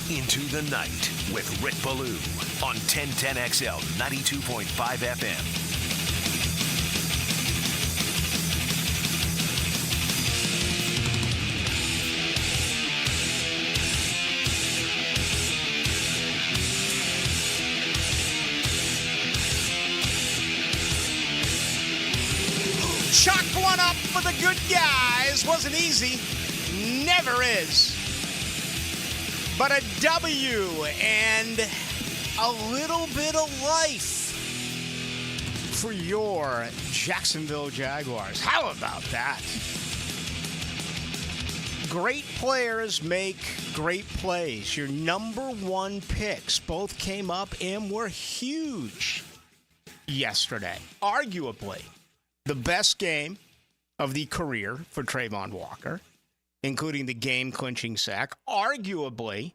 Into the Night with Rick Ballou on 1010XL 92.5 FM. Chalk one up for the good guys. Wasn't easy. Never is. But a W and a little bit of life for your Jacksonville Jaguars. How about that? Great players make great plays. Your number one picks both came up and were huge yesterday. Arguably the best game of the career for Trayvon Walker, including the game-clinching sack. Arguably,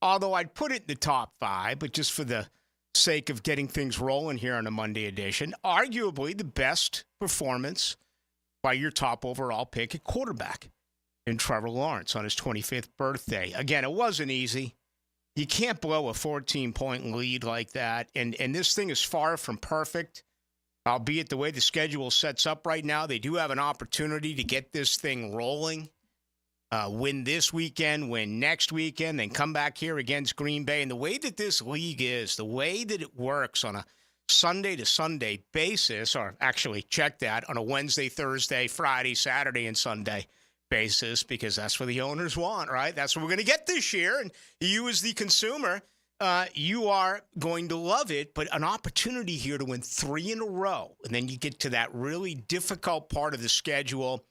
although I'd put it in the top 5, but just for the sake of getting things rolling here on a Monday edition, arguably the best performance by your top overall pick at quarterback in Trevor Lawrence on his 25th birthday. Again, it wasn't easy. You can't blow a 14-point lead like that, and this thing is far from perfect. Albeit the way the schedule sets up right now, they do have an opportunity to get this thing rolling. Win this weekend, win next weekend, then come back here against Green Bay. And the way that this league is, the way that it works on a Sunday-to-Sunday basis, or actually check that, on a Wednesday, Thursday, Friday, Saturday, and Sunday basis, because that's what the owners want, right? That's what we're going to get this year. And you as the consumer, you are going to love it, but an opportunity here to win 3 in a row. And then you get to that really difficult part of the schedule,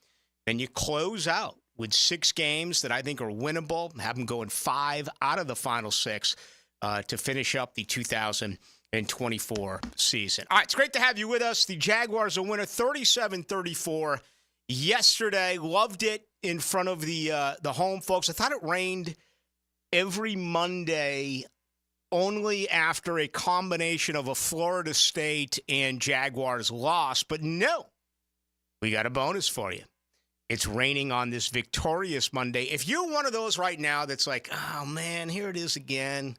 and you close out with 6 games that I think are winnable, have them going 5 out of the final 6 to finish up the 2024 season. All right, it's great to have you with us. The Jaguars a winner 37-34 yesterday. Loved it in front of the home folks. I thought it rained every Monday only after a combination of a Florida State and Jaguars loss. But no, we got a bonus for you. It's raining on this victorious Monday. If you're one of those right now that's like, oh, man, here it is again,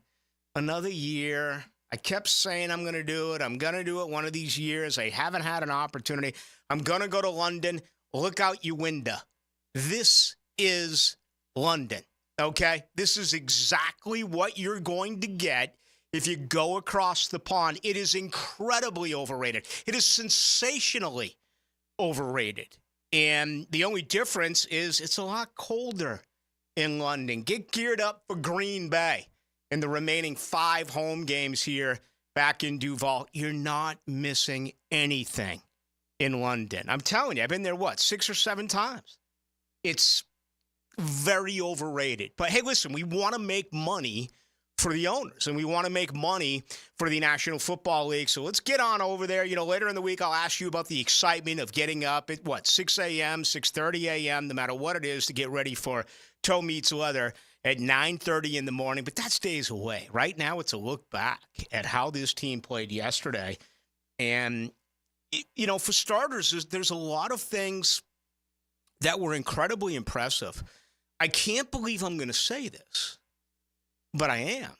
another year. I kept saying I'm going to do it. I'm going to do it one of these years. I haven't had an opportunity. I'm going to go to London. Look out your window. This is London. Okay, this is exactly what you're going to get if you go across the pond. It is incredibly overrated. It is sensationally overrated. And the only difference is it's a lot colder in London. Get geared up for Green Bay and the remaining 5 home games here back in Duval. You're not missing anything in London. I'm telling you, I've been there, 6 or 7 times. It's very overrated. But hey, listen, we want to make money for the owners, and we want to make money for the National Football League. So let's get on over there. You know, later in the week, I'll ask you about the excitement of getting up at 6 a.m., 6:30 a.m., no matter what it is, to get ready for Toe Meets Leather at 9:30 in the morning. But that's days away. Right now, it's a look back at how this team played yesterday. And, you know, for starters, there's a lot of things that were incredibly impressive. I can't believe I'm going to say this, but I am.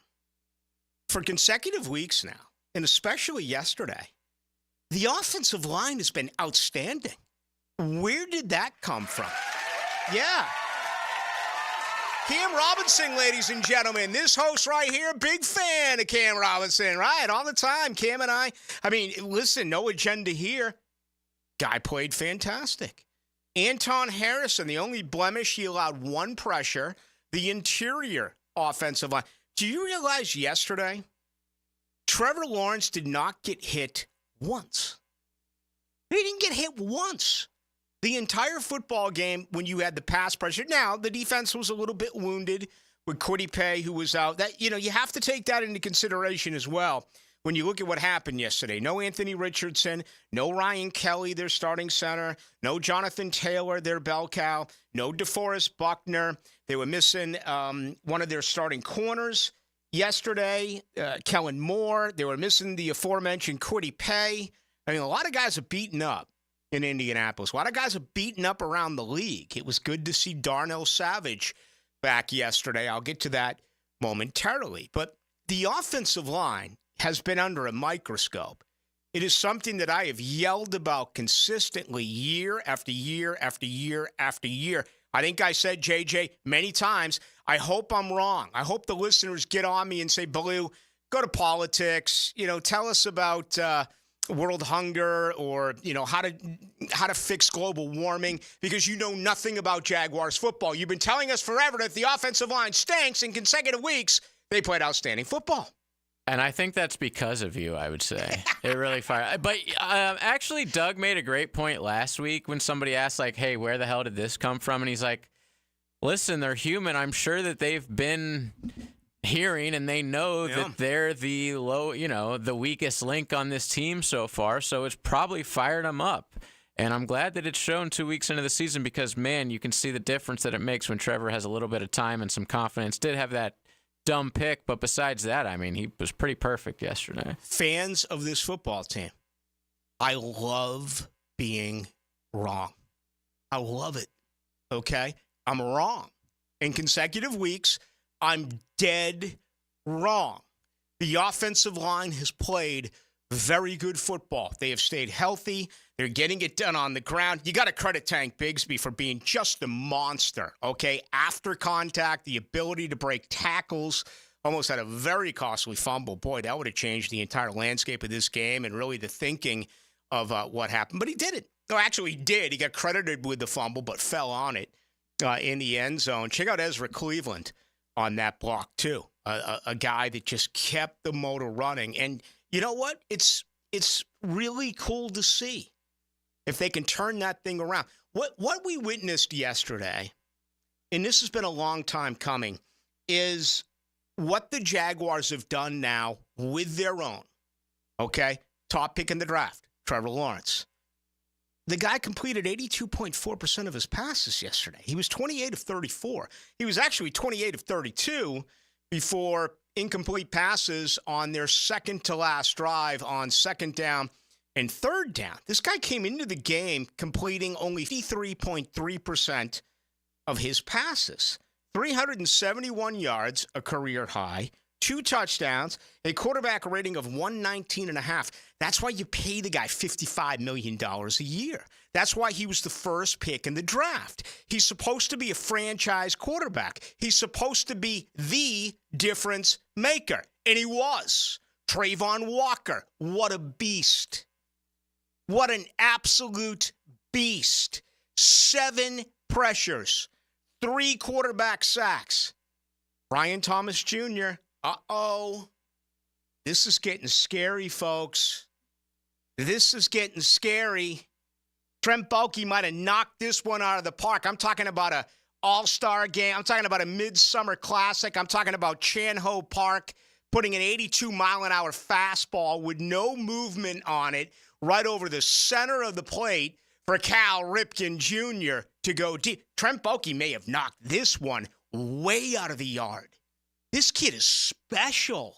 For consecutive weeks now, and especially yesterday, the offensive line has been outstanding. Where did that come from? Yeah. Cam Robinson, ladies and gentlemen. This host right here, big fan of Cam Robinson, right? All the time, Cam and I mean, listen, no agenda here. Guy played fantastic. Anton Harrison, the only blemish, he allowed 1 pressure. The interior offensive line. Do you realize yesterday, Trevor Lawrence did not get hit once? He didn't get hit once. The entire football game when you had the pass pressure. Now, the defense was a little bit wounded with Kwity Paye, who was out. That, you know, you have to take that into consideration as well when you look at what happened yesterday. No Anthony Richardson, no Ryan Kelly, their starting center, no Jonathan Taylor, their bell cow, no DeForest Buckner. They were missing one of their starting corners yesterday, Kellen Moore. They were missing the aforementioned Kwity Paye. I mean, a lot of guys are beaten up in Indianapolis. A lot of guys are beaten up around the league. It was good to see Darnell Savage back yesterday. I'll get to that momentarily. But the offensive line has been under a microscope. It is something that I have yelled about consistently year after year after year after year. I think I said, JJ, many times, I hope I'm wrong. I hope the listeners get on me and say, Ballou, go to politics. Tell us about world hunger or, how to fix global warming because you know nothing about Jaguars football. You've been telling us forever that the offensive line stinks in consecutive weeks. They played outstanding football. And I think that's because of you, I would say. It really fired. But actually, Doug made a great point last week when somebody asked, like, hey, where the hell did this come from? And he's like, listen, they're human. I'm sure that they've been hearing and they know that they're the the weakest link on this team so far. So it's probably fired them up. And I'm glad that it's shown 2 weeks into the season because, man, you can see the difference that it makes when Trevor has a little bit of time and some confidence. Did have that dumb pick, but besides that, I mean, he was pretty perfect yesterday. Fans of this football team, I love being wrong. I love it, okay? I'm wrong. In consecutive weeks, I'm dead wrong. The offensive line has played very good football. They have stayed healthy. They're getting it done on the ground. You got to credit Tank Bigsby for being just a monster, okay? After contact, the ability to break tackles, almost had a very costly fumble. Boy, that would have changed the entire landscape of this game and really the thinking of what happened. But he did it. No, actually, he did. He got credited with the fumble, but fell on it in the end zone. Check out Ezra Cleveland on that block, too. A guy that just kept the motor running. And you know what? It's really cool to see if they can turn that thing around. What we witnessed yesterday, and this has been a long time coming, is what the Jaguars have done now with their own, okay? Top pick in the draft, Trevor Lawrence. The guy completed 82.4% of his passes yesterday. He was 28 of 34. He was actually 28 of 32 before incomplete passes on their second-to-last drive on second down and third down. This guy came into the game completing only 53.3% of his passes. 371 yards, a career high, 2 touchdowns, a quarterback rating of 119.5. That's why you pay the guy $55 million a year. That's why he was the first pick in the draft. He's supposed to be a franchise quarterback. He's supposed to be the difference maker. And he was. Trayvon Walker, what a beast. What an absolute beast. 7 pressures, 3 quarterback sacks. Brian Thomas Jr., this is getting scary, folks. This is getting scary. Trent Baalke might have knocked this one out of the park. I'm talking about an all-star game. I'm talking about a midsummer classic. I'm talking about Chan-Ho Park putting an 82-mile-an-hour fastball with no movement on it right over the center of the plate for Cal Ripken Jr. to go deep. Trent Baalke may have knocked this one way out of the yard. This kid is special.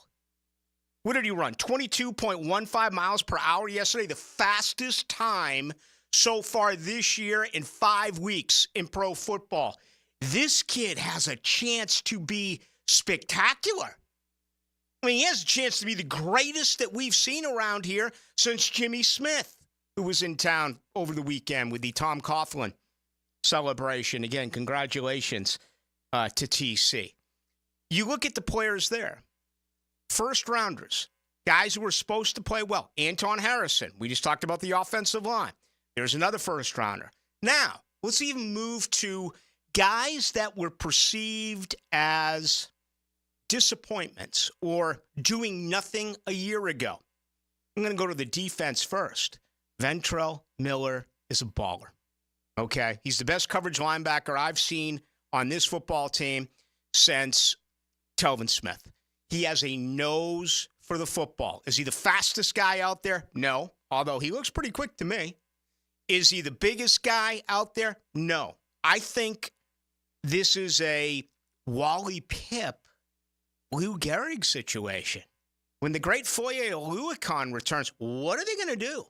What did he run? 22.15 miles per hour yesterday, the fastest time so far this year in 5 weeks in pro football. This kid has a chance to be spectacular. I mean, he has a chance to be the greatest that we've seen around here since Jimmy Smith, who was in town over the weekend with the Tom Coughlin celebration. Again, congratulations to TC. You look at the players there. First rounders, guys who were supposed to play well. Anton Harrison, we just talked about the offensive line. There's another first rounder. Now, let's even move to guys that were perceived as disappointments or doing nothing a year ago. I'm going to go to the defense first. Ventrell Miller is a baller. Okay? He's the best coverage linebacker I've seen on this football team since Telvin Smith. He has a nose for the football. Is he the fastest guy out there? No, although he looks pretty quick to me. Is he the biggest guy out there? No. I think this is a Wally Pipp, Lou Gehrig situation. When the great Foye Oluokun returns, what are they going to do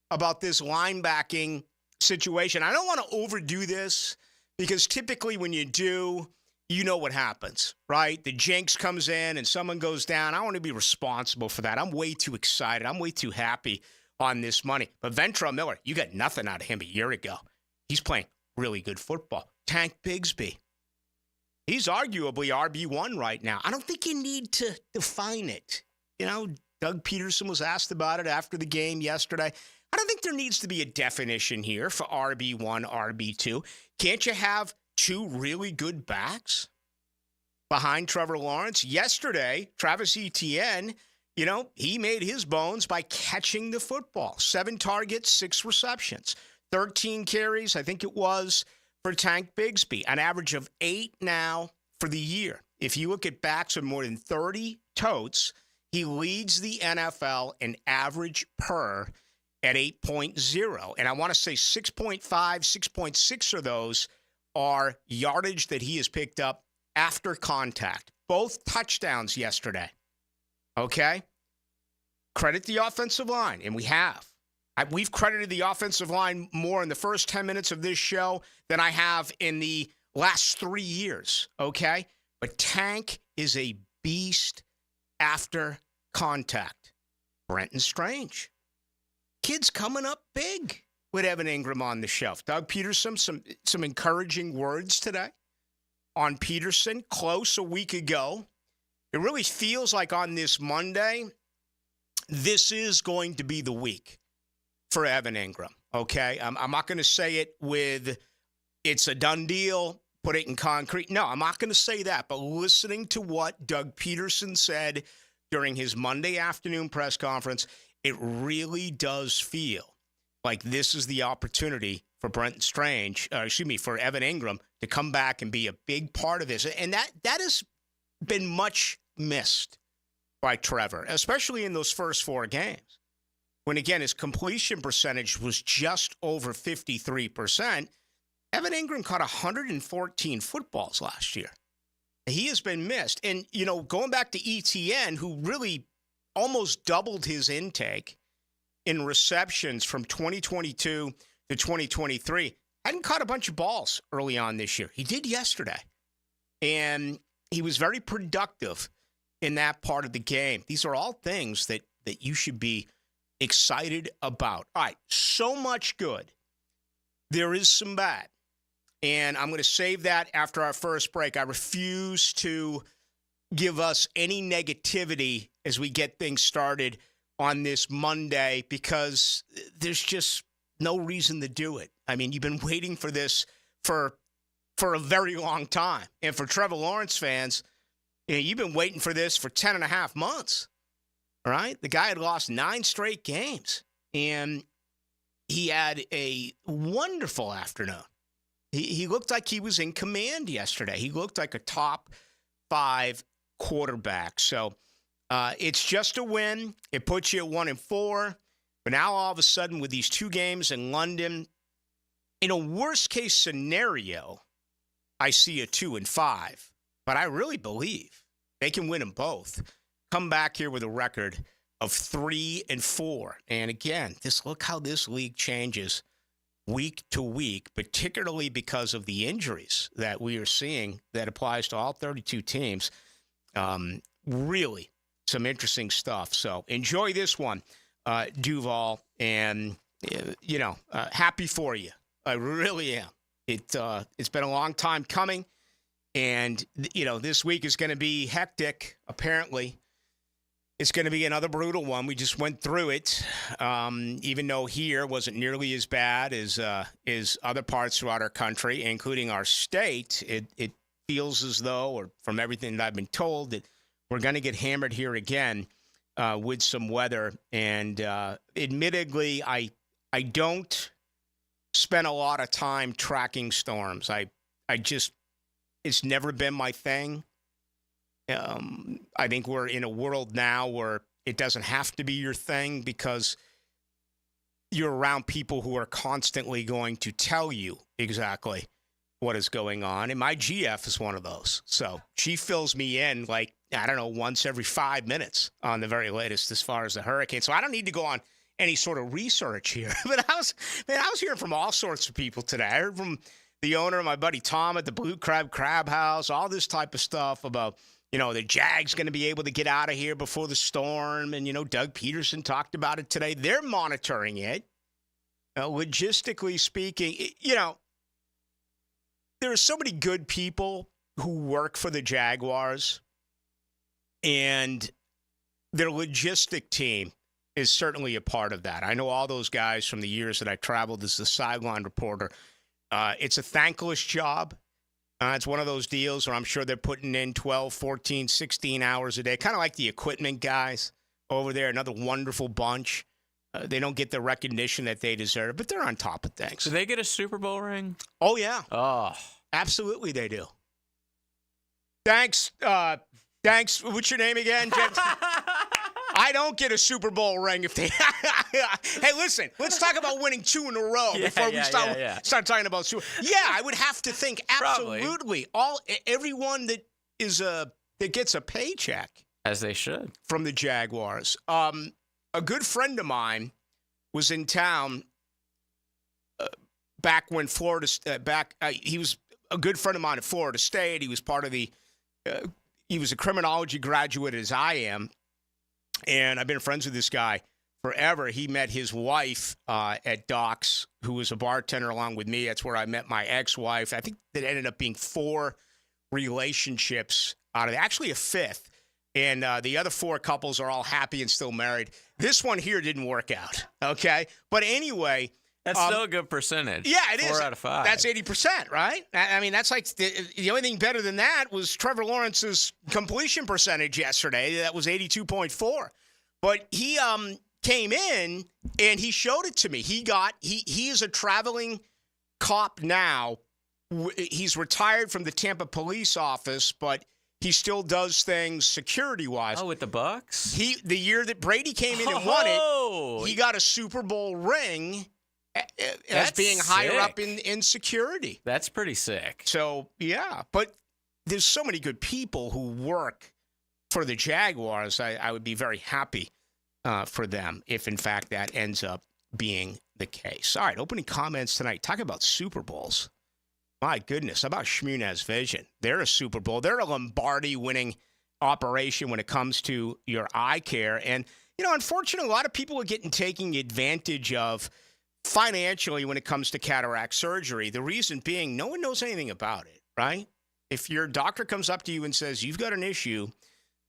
about this linebacking situation? I don't want to overdo this because typically when you do, you know what happens, right? The jinx comes in and someone goes down. I want to be responsible for that. I'm way too excited. I'm way too happy on this money. But Ventrell Miller, you got nothing out of him a year ago. He's playing really good football. Tank Bigsby. He's arguably RB1 right now. I don't think you need to define it. You know, Doug Peterson was asked about it after the game yesterday. I don't think there needs to be a definition here for RB1, RB2. Can't you have two really good backs behind Trevor Lawrence? Yesterday, Travis Etienne, you know, he made his bones by catching the football. 7 targets, 6 receptions, 13 carries, I think it was, for Tank Bigsby, an average of 8 now for the year. If you look at backs with more than 30 totes, he leads the NFL in average per at 8.0. And I want to say 6.5, 6.6 of those are yardage that he has picked up after contact. Both touchdowns yesterday. Okay? Credit the offensive line, and we have. We've credited the offensive line more in the first 10 minutes of this show than I have in the last 3 years, okay? But Tank is a beast after contact. Brenton Strange. Kid's coming up big with Evan Ingram on the shelf. Doug Peterson, some encouraging words today on Peterson, close a week ago. It really feels like on this Monday, this is going to be the week for Evan Ingram, okay? I'm not going to say it with it's a done deal, put it in concrete. No, I'm not going to say that. But listening to what Doug Peterson said during his Monday afternoon press conference, it really does feel like this is the opportunity for for Evan Ingram to come back and be a big part of this. And that has been much missed by Trevor, especially in those first 4 games. When, again, his completion percentage was just over 53%, Evan Ingram caught 114 footballs last year. He has been missed. And, you know, going back to ETN, who really almost doubled his intake in receptions from 2022 to 2023, hadn't caught a bunch of balls early on this year. He did yesterday. And he was very productive in that part of the game. These are all things that you should be excited about. All right, so much good. There is some bad. And I'm going to save that after our first break. I refuse to give us any negativity as we get things started on this Monday because there's just no reason to do it. I mean, you've been waiting for this for a very long time. And for Trevor Lawrence fans, you know, you've been waiting for this for 10 and a half months. All right? The guy had lost 9 straight games. And he had a wonderful afternoon. He looked like he was in command yesterday. He looked like a top 5 quarterback. So it's just a win. It puts you at 1-4. But now all of a sudden with these 2 games in London, in a worst-case scenario, I see a 2-5. But I really believe they can win them both. Come back here with a record of 3-4. And again, look how this league changes week to week, particularly because of the injuries that we are seeing that applies to all 32 teams. Really some interesting stuff. So enjoy this one, Duval, and, happy for you. I really am. It's been a long time coming, and, this week is going to be hectic, apparently. It's going to be another brutal one. We just went through it, even though here wasn't nearly as bad as other parts throughout our country, including our state. It feels as though, or from everything that I've been told, that we're going to get hammered here again with some weather. And admittedly, I don't spend a lot of time tracking storms. It's never been my thing. I think we're in a world now where it doesn't have to be your thing because you're around people who are constantly going to tell you exactly what is going on. And my GF is one of those. So she fills me in once every 5 minutes on the very latest as far as the hurricane. So I don't need to go on any sort of research here. But I was hearing from all sorts of people today. I heard from the owner, my buddy Tom at the Blue Crab House, all this type of stuff about, the Jags going to be able to get out of here before the storm. And, Doug Peterson talked about it today. They're monitoring it. Logistically speaking, there are so many good people who work for the Jaguars, and their logistic team is certainly a part of that. I know all those guys from the years that I traveled as the sideline reporter. It's a thankless job. It's one of those deals where I'm sure they're putting in 12, 14, 16 hours a day, kind of like the equipment guys over there, another wonderful bunch. They don't get the recognition that they deserve, but they're on top of things. Do they get a Super Bowl ring? Oh, yeah. Oh. Absolutely they do. Thanks. Thanks. What's your name again, Jen? I don't get a Super Bowl ring if they. Hey, listen. Let's talk about winning 2 in a row before we start talking about Super. Yeah, I would have to think absolutely. Everyone that is that gets a paycheck, as they should, from the Jaguars. A good friend of mine was in town back when Florida. He was a good friend of mine at Florida State. He was part of the. He was a criminology graduate, as I am. And I've been friends with this guy forever. He met his wife at Doc's, who was a bartender along with me. That's where I met my ex-wife. I think that ended up being 4 relationships out of actually a 5th. And the other 4 couples are all happy and still married. This one here didn't work out, okay? But anyway. That's still a good percentage. Yeah, it is. 4 out of 5. That's 80%, right? I mean, that's like the only thing better than that was Trevor Lawrence's completion percentage yesterday. That was 82.4. But he came in and he showed it to me. He is a traveling cop now. He's retired from the Tampa police office, but he still does things security-wise. Oh, with the Bucks? The year that Brady came in and won it, he got a Super Bowl ring. As being higher up in security. That's pretty sick. So, yeah. But there's so many good people who work for the Jaguars. I would be very happy for them if, in fact, that ends up being the case. All right, opening comments tonight. Talk about Super Bowls. My goodness, how about Shmunez Vision? They're a Super Bowl. They're a Lombardi-winning operation when it comes to your eye care. And, unfortunately, a lot of people are taking advantage of financially when it comes to cataract surgery. The reason being, no one knows anything about it, right? If your doctor comes up to you and says, you've got an issue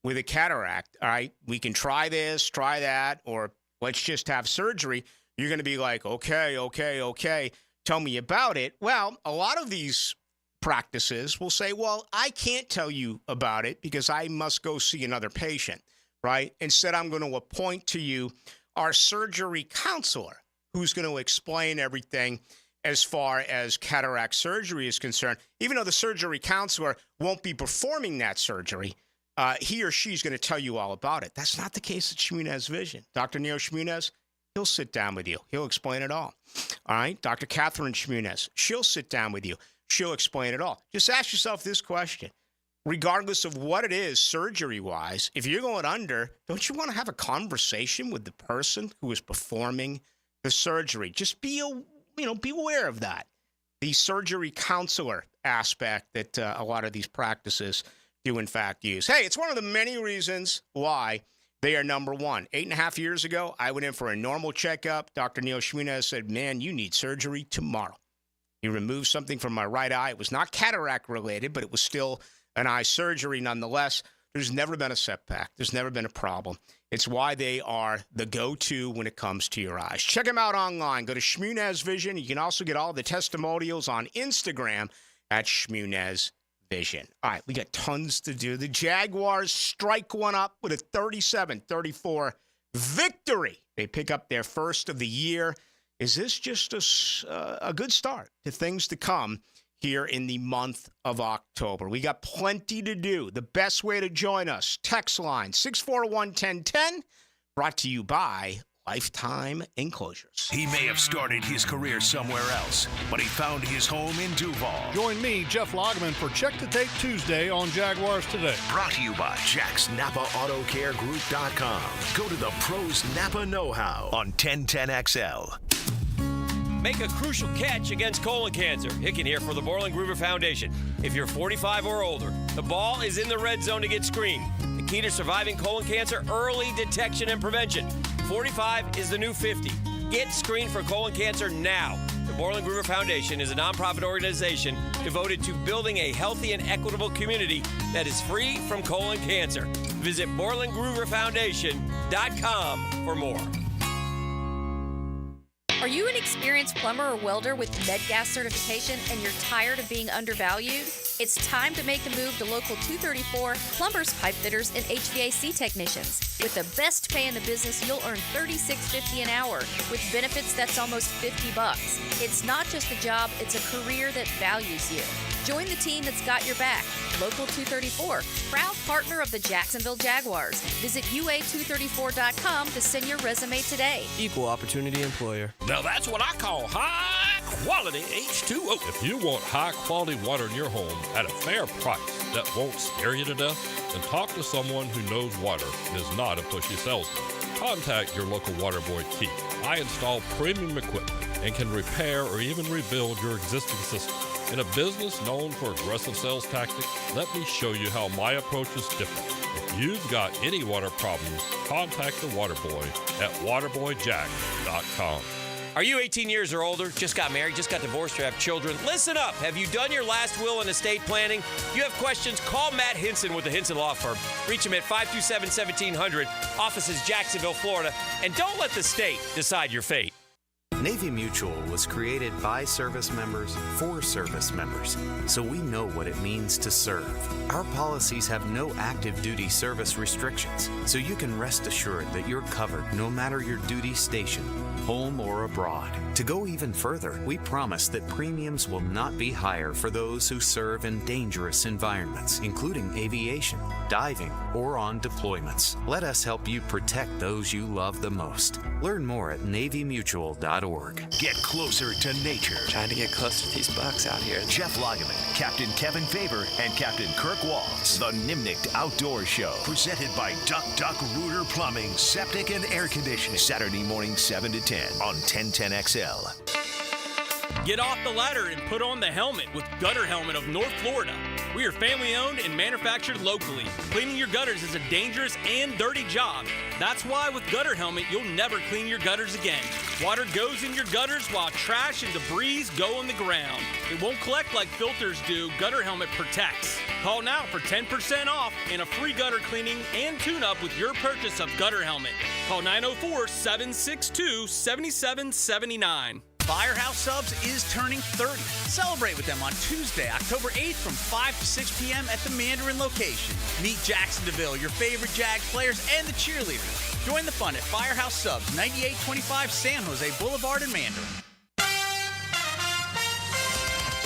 with a cataract, all right, we can try this, try that, or let's just have surgery, you're going to be like, okay, tell me about it. Well, a lot of these practices will say, well, I can't tell you about it because I must go see another patient, right? Instead, I'm going to appoint to you our surgery counselor, who's going to explain everything as far as cataract surgery is concerned. Even though the surgery counselor won't be performing that surgery, he or she's going to tell you all about it. That's not the case at Shmunez Vision. Dr. Neil Shmunez, he'll sit down with you. He'll explain it all. All right? Dr. Catherine Shmunez, she'll sit down with you. She'll explain it all. Just ask yourself this question. Regardless of what it is surgery-wise, if you're going under, don't you want to have a conversation with the person who is performing the surgery? Just be aware of that. The surgery counselor aspect that a lot of these practices do, in fact, use. Hey, it's one of the many reasons why they are number one. 8.5 years ago, I went in for a normal checkup. Dr. Neil Shmunez said, man, you need surgery tomorrow. He removed something from my right eye. It was not cataract related, but it was still an eye surgery nonetheless. There's never been a setback. There's never been a problem. It's why they are the go-to when it comes to your eyes. Check them out online. Go to Shmunez Vision. You can also get all the testimonials on Instagram at Shmunez Vision. All right, we got tons to do. The Jaguars strike one up with a 37-34 victory. They pick up their first of the year. Is this just a good start to things to come here in the month of October? We got plenty to do. The best way to join us, text line 641-1010, brought to you by Lifetime Enclosures. He may have started his career somewhere else, but he found his home in Duval. Join me, Jeff Lageman, for Check to Tape Tuesday on Jaguars Today. Brought to you by Jack's Napa Auto Care Group.com. Go to the pros Napa know-how on 1010XL. Make a crucial catch against colon cancer. Hicken here for the Borland Groover Foundation. If you're 45 or older, the ball is in the red zone to get screened. The key to surviving colon cancer, early detection and prevention. 45 is the new 50. Get screened for colon cancer now. The Borland Groover Foundation is a nonprofit organization devoted to building a healthy and equitable community that is free from colon cancer. Visit BorlandGrooverFoundation.com for more. Are you an experienced plumber or welder with MedGas certification and you're tired of being undervalued? It's time to make the move to Local 234 plumbers, pipe fitters, and HVAC technicians. With the best pay in the business, you'll earn $36.50 an hour with benefits that's almost $50. It's not just a job, it's a career that values you. Join the team that's got your back. Local 234, proud partner of the Jacksonville Jaguars. Visit UA234.com to send your resume today. Equal opportunity employer. Now that's what I call high quality H2O. If you want high quality water in your home at a fair price that won't scare you to death, then talk to someone who knows water and is not a pushy salesman. Contact your local water boy Keith. I install premium equipment and can repair or even rebuild your existing system. In a business known for aggressive sales tactics, let me show you how my approach is different. If you've got any water problems, contact the water boy at waterboyjack.com. Are you 18 years or older, just got married, just got divorced, or have children? Listen up. Have you done your last will and estate planning? If you have questions, call Matt Hinson with the Hinson Law Firm. Reach him at 527-1700. Office is Jacksonville, Florida. And don't let the state decide your fate. Navy Mutual was created by service members for service members, so we know what it means to serve. Our policies have no active duty service restrictions, so you can rest assured that you're covered no matter your duty station, home or abroad. To go even further, we promise that premiums will not be higher for those who serve in dangerous environments, including aviation, diving, or on deployments. Let us help you protect those you love the most. Learn more at NavyMutual.org. Get closer to nature. Trying to get close to these bucks out here. Jeff Lageman, Captain Kevin Faber, and Captain Kirk Waltz. The Nimnicht Outdoor Show. Presented by Duck Duck Rooter Plumbing, Septic, and Air Conditioning. Saturday morning 7 to 10 on 1010XL. Get off the ladder and put on the helmet with Gutter Helmet of North Florida. We are family owned and manufactured locally. Cleaning your gutters is a dangerous and dirty job. That's why with Gutter Helmet, you'll never clean your gutters again. Water goes in your gutters while trash and debris go on the ground. It won't collect like filters do. Gutter Helmet protects. Call now for 10% off and a free gutter cleaning and tune-up with your purchase of Gutter Helmet. Call 904-762-7779. Firehouse Subs is turning 30. Celebrate with them on Tuesday, October 8th from 5 to 6 p.m. at the Mandarin location. Meet Jacksonville, your favorite Jags players, and the cheerleaders. Join the fun at Firehouse Subs, 9825 San Jose Boulevard in Mandarin.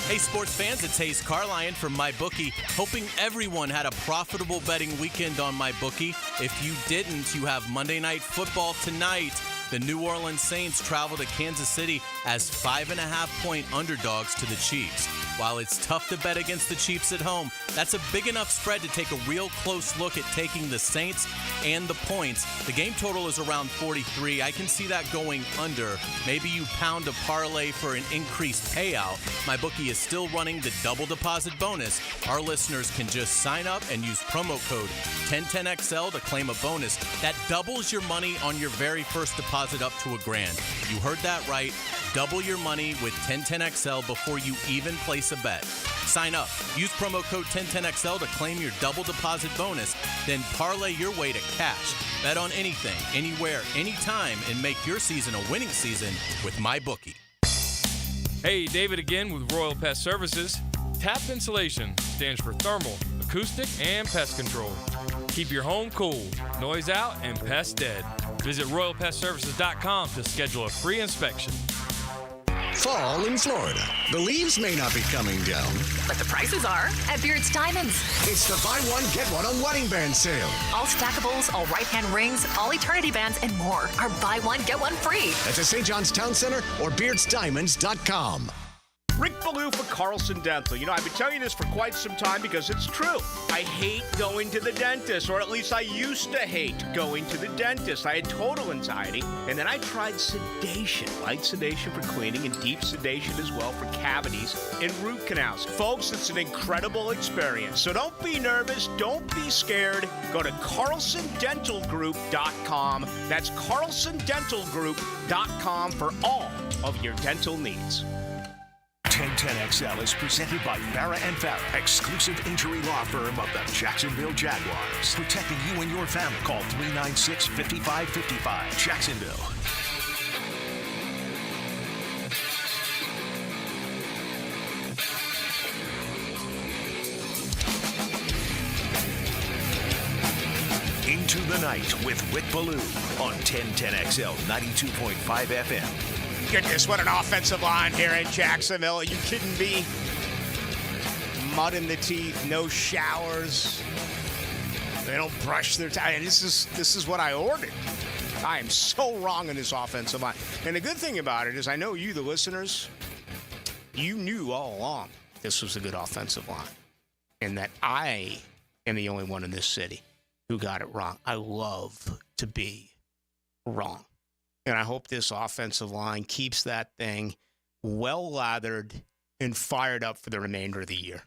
Hey, sports fans, it's Hayes Carlyon from MyBookie. Hoping everyone had a profitable betting weekend on MyBookie. If you didn't, you have Monday Night Football tonight. The New Orleans Saints travel to Kansas City as 5.5-point underdogs to the Chiefs. While it's tough to bet against the Chiefs at home, that's a big enough spread to take a real close look at taking the Saints and the points. The game total is around 43. I can see that going under. Maybe you pound a parlay for an increased payout. MyBookie is still running the double deposit bonus. Our listeners can just sign up and use promo code 1010XL to claim a bonus that doubles your money on your very first deposit up to $1,000. You heard that right. Double your money with 1010XL before you even place a bet. Sign up. Use promo code 1010XL to claim your double deposit bonus, then parlay your way to cash. Bet on anything, anywhere, anytime, and make your season a winning season with MyBookie. Hey, David again with Royal Pest Services. TAP Insulation stands for thermal, acoustic, and pest control. Keep your home cool, noise out, and pests dead. Visit RoyalPestServices.com to schedule a free inspection. Fall in Florida. The leaves may not be coming down, but the prices are at Beard's Diamonds. It's the buy one, get one on wedding band sale. All stackables, all right-hand rings, all eternity bands, and more are buy one, get one free. That's at St. John's Town Center or BeardsDiamonds.com. Rick Ballou for Carlson Dental. You know, I've been telling you this for quite some time because it's true. I hate going to the dentist, or at least I used to hate going to the dentist. I had total anxiety, and then I tried sedation. Light sedation for cleaning and deep sedation as well for cavities and root canals. Folks, it's an incredible experience. So don't be nervous. Don't be scared. Go to carlsondentalgroup.com. That's carlsondentalgroup.com for all of your dental needs. 1010XL is presented by Farah and Farah, exclusive injury law firm of the Jacksonville Jaguars. Protecting you and your family. Call 396-5555. Jacksonville. Into the Night with Rick Ballou on 1010XL 92.5 FM. Goodness, what an offensive line here in Jacksonville. Are you kidding me? Mud in the teeth, no showers. They don't brush their teeth. This is what I ordered. I am so wrong in this offensive line. And the good thing about it is I know you, the listeners, you knew all along this was a good offensive line. And that I am the only one in this city who got it wrong. I love to be wrong. And I hope this offensive line keeps that thing well lathered and fired up for the remainder of the year.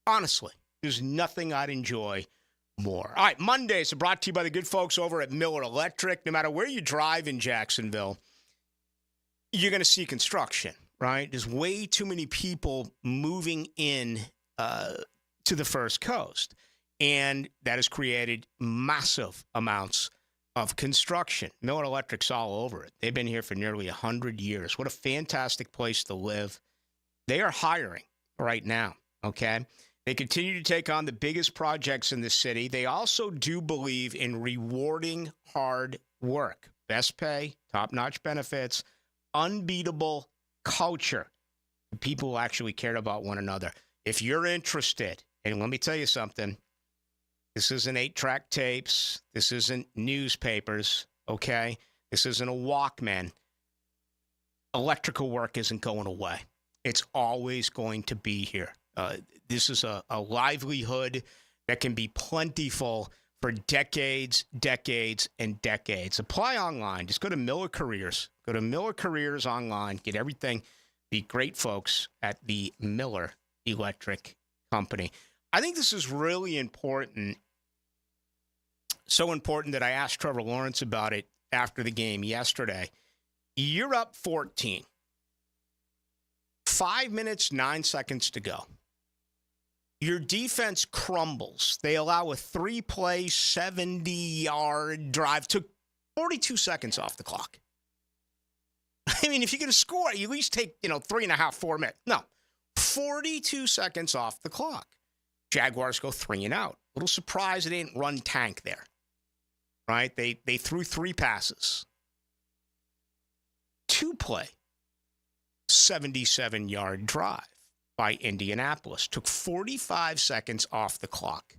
Honestly, there's nothing I'd enjoy more. All right, Mondays are brought to you by the good folks over at Miller Electric. No matter where you drive in Jacksonville, you're going to see construction, right? There's way too many people moving in to the First Coast. And that has created massive amounts of construction. Miller Electric's all over it. They've been here for nearly 100 years. What a fantastic place to live. They are hiring right now, okay? They continue to take on the biggest projects in the city. They also do believe in rewarding hard work. Best pay, top-notch benefits, unbeatable culture. People who actually care about one another. If you're interested, and let me tell you something, this isn't 8-track tapes. This isn't newspapers, okay? This isn't a Walkman. Electrical work isn't going away. It's always going to be here. This is a livelihood that can be plentiful for decades, decades, and decades. Apply online. Just go to Miller Careers. Go to Miller Careers online. Get everything. The great folks at the Miller Electric Company. I think this is really important. So important that I asked Trevor Lawrence about it after the game yesterday. You're up 14. 5 minutes, 9 seconds to go. Your defense crumbles. They allow a 3-play, 70-yard drive. Took 42 seconds off the clock. I mean, if you're going to score, you at least take, 3.5, 4 minutes. No, 42 seconds off the clock. Jaguars go 3 and out. A little surprised they didn't run tank there. Right? They threw 3 passes. 2-play, 77-yard drive by Indianapolis. Took 45 seconds off the clock.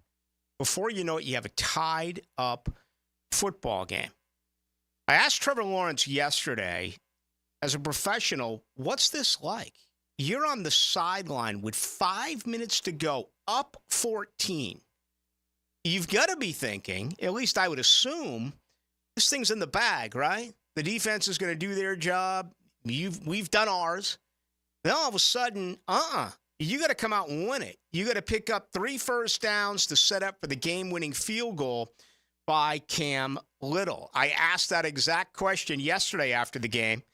Before you know it, you have a tied-up football game. I asked Trevor Lawrence yesterday, as a professional, what's this like? You're on the sideline with 5 minutes to go, up 14. You've got to be thinking, at least I would assume, this thing's in the bag, right? The defense is going to do their job. We've done ours. Then all of a sudden, you got to come out and win it. You got to pick up 3 first downs to set up for the game-winning field goal by Cam Little. I asked that exact question yesterday after the game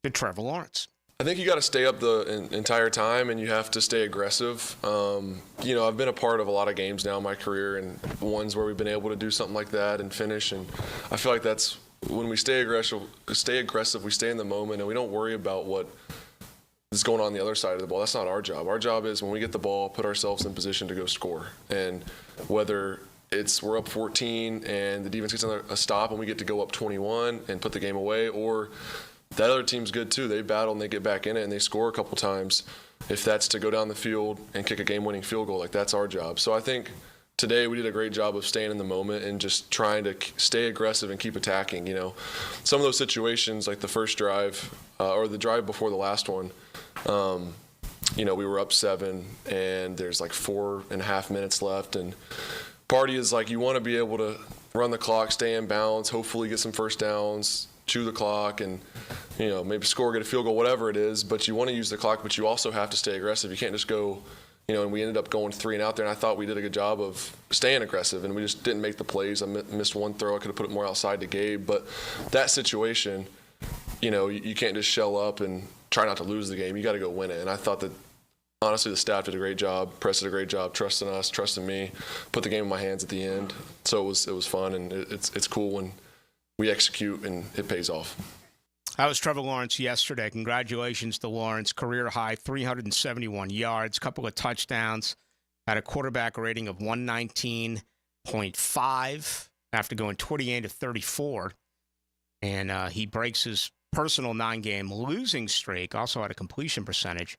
to Trevor Lawrence. I think you got to stay up the entire time, and you have to stay aggressive. I've been a part of a lot of games now in my career, and ones where we've been able to do something like that and finish. And I feel like that's when we stay aggressive. We stay in the moment, and we don't worry about what is going on the other side of the ball. That's not our job. Our job is when we get the ball, put ourselves in position to go score. And whether we're up 14 and the defense gets a stop and we get to go up 21 and put the game away, or that other team's good too. They battle and they get back in it and they score a couple times. If that's to go down the field and kick a game-winning field goal, that's our job. So I think today we did a great job of staying in the moment and just trying to stay aggressive and keep attacking. Some of those situations, like the first drive or the drive before the last one, We were up 7, and there's like 4.5 minutes left, and party is like you want to be able to run the clock, stay in bounds, hopefully get some first downs, chew the clock, and maybe score, get a field goal, whatever it is. But you want to use the clock, but you also have to stay aggressive. You can't just go, and we ended up going 3 and out there, and I thought we did a good job of staying aggressive, and we just didn't make the plays. I missed one throw. I could have put it more outside to Gabe. But that situation, you can't just shell up and try not to lose the game. You got to go win it. And I thought that, honestly, the staff did a great job. Press did a great job trusting us, trusting me, put the game in my hands at the end. So it was fun, and it's cool when we execute and it pays off. That was Trevor Lawrence yesterday. Congratulations to Lawrence. Career high, 371 yards, couple of touchdowns, had a quarterback rating of 119.5 after going 28 of 34. And he breaks his personal 9-game losing streak, also had a completion percentage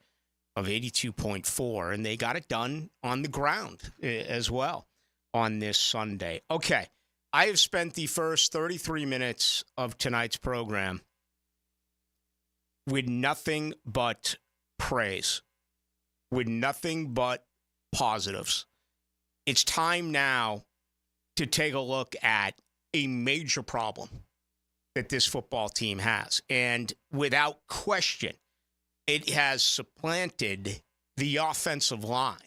of 82.4. And they got it done on the ground as well on this Sunday. Okay, I have spent the first 33 minutes of tonight's program with nothing but praise, with nothing but positives. It's time now to take a look at a major problem that this football team has. And without question, it has supplanted the offensive line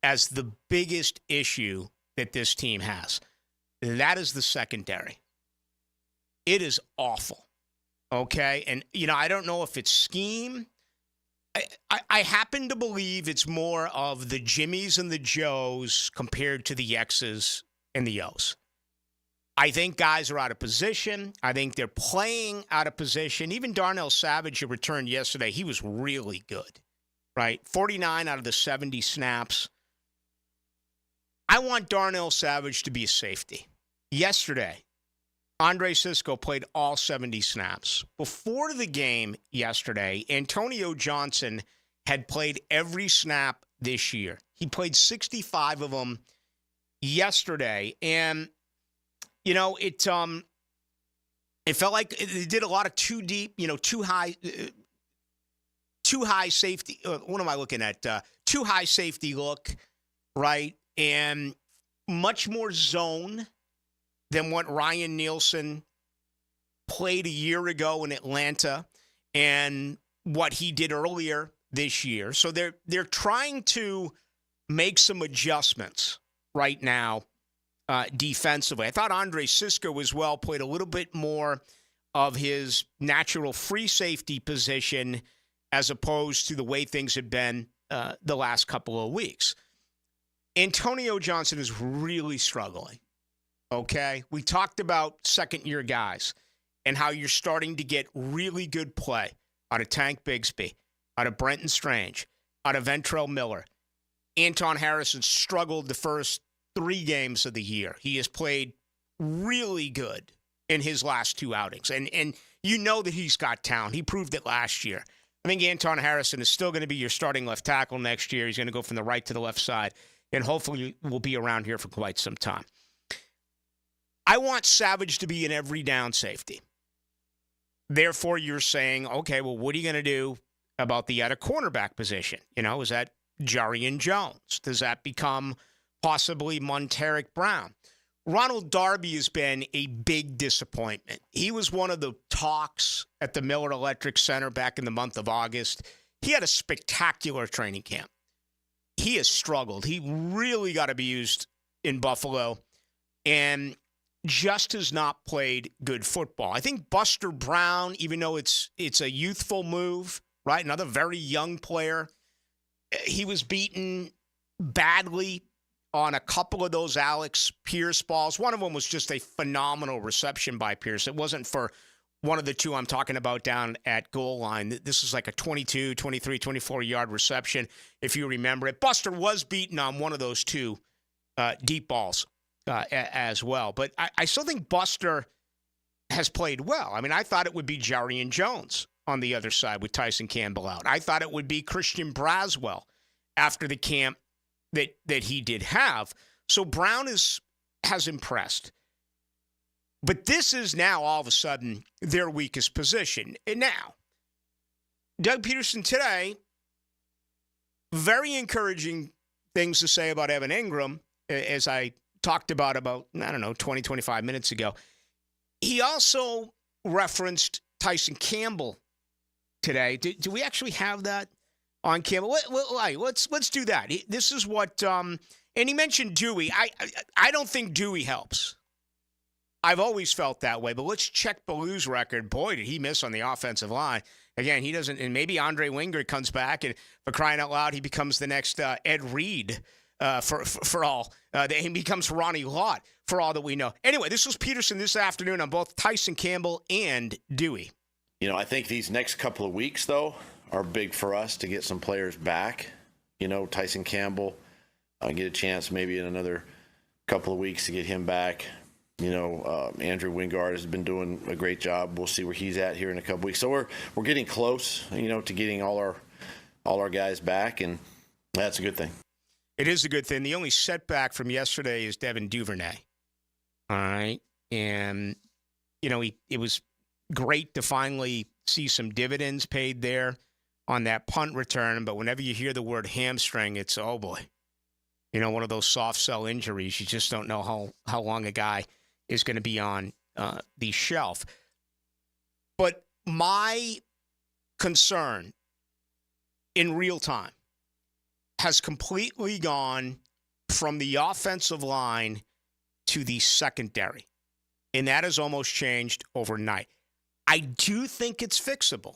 as the biggest issue that this team has. That is the secondary. It is awful. Okay, and, I don't know if it's scheme. I happen to believe it's more of the Jimmies and the Joes compared to the X's and the O's. I think guys are out of position. I think they're playing out of position. Even Darnell Savage, who returned yesterday, he was really good, right? 49 out of the 70 snaps. I want Darnell Savage to be a safety. Yesterday, Andre Sisco played all 70 snaps. Before the game yesterday, Antonio Johnson had played every snap this year. He played 65 of them yesterday. And, it felt like they did a lot of too deep, too high safety. What am I looking at? Too high safety look, right? And much more zone than what Ryan Nielsen played a year ago in Atlanta and what he did earlier this year. So they're trying to make some adjustments right now defensively. I thought Andre Sisco as well played a little bit more of his natural free safety position as opposed to the way things had been the last couple of weeks. Antonio Johnson is really struggling. Okay, we talked about second-year guys and how you're starting to get really good play out of Tank Bigsby, out of Brenton Strange, out of Ventrell Miller. Anton Harrison struggled the first 3 games of the year. He has played really good in his last 2 outings. And that he's got talent. He proved it last year. I think Anton Harrison is still going to be your starting left tackle next year. He's going to go from the right to the left side, and hopefully will be around here for quite some time. I want Savage to be an every down safety. Therefore, you're saying, okay, well, what are you going to do about the other cornerback position? Is that Jarian Jones? Does that become possibly Monteric Brown? Ronald Darby has been a big disappointment. He was one of the talks at the Miller Electric Center back in the month of August. He had a spectacular training camp. He has struggled. He really got abused in Buffalo and just has not played good football. I think Buster Brown, even though it's a youthful move, right? Another very young player. He was beaten badly on a couple of those Alex Pierce balls. One of them was just a phenomenal reception by Pierce. It wasn't for one of the 2 I'm talking about down at goal line. This is like a 22, 23, 24-yard reception, if you remember it. Buster was beaten on one of those 2 deep balls as well. But I still think Buster has played well. I mean, I thought it would be Jarian Jones on the other side with Tyson Campbell out. I thought it would be Christian Braswell after the camp that he did have. So Brown has impressed. But this is now all of a sudden their weakest position. And now, Doug Peterson today very encouraging things to say about Evan Ingram, as I talked about, I don't know, 20, 25 minutes ago. He also referenced Tyson Campbell today. Do we actually have that on Campbell? Let's do that. This is what, and he mentioned Dewey. I don't think Dewey helps. I've always felt that way, but let's check Ballou's record. Boy, did he miss on the offensive line. Again, he doesn't, and maybe Andre Wingert comes back, and for crying out loud, he becomes the next Ed Reed for all. He becomes Ronnie Lott for all that we know. Anyway, this was Peterson this afternoon on both Tyson Campbell and Dewey. You know, I think these next couple of weeks, though, are big for us to get some players back. You know, Tyson Campbell, get a chance maybe in another couple of weeks to get him back. You know, Andrew Wingard has been doing a great job. We'll see where he's at here in a couple weeks. So we're getting close, you know, to getting all our guys back, and that's a good thing. It is a good thing. The only setback from yesterday is Devin Duvernay. All right, and you know, it was great to finally see some dividends paid there on that punt return. But whenever you hear the word hamstring, it's oh boy, you know, one of those soft cell injuries. You just don't know how long a guy is going to be on the shelf. But my concern in real time has completely gone from the offensive line to the secondary. And that has almost changed overnight. I do think it's fixable.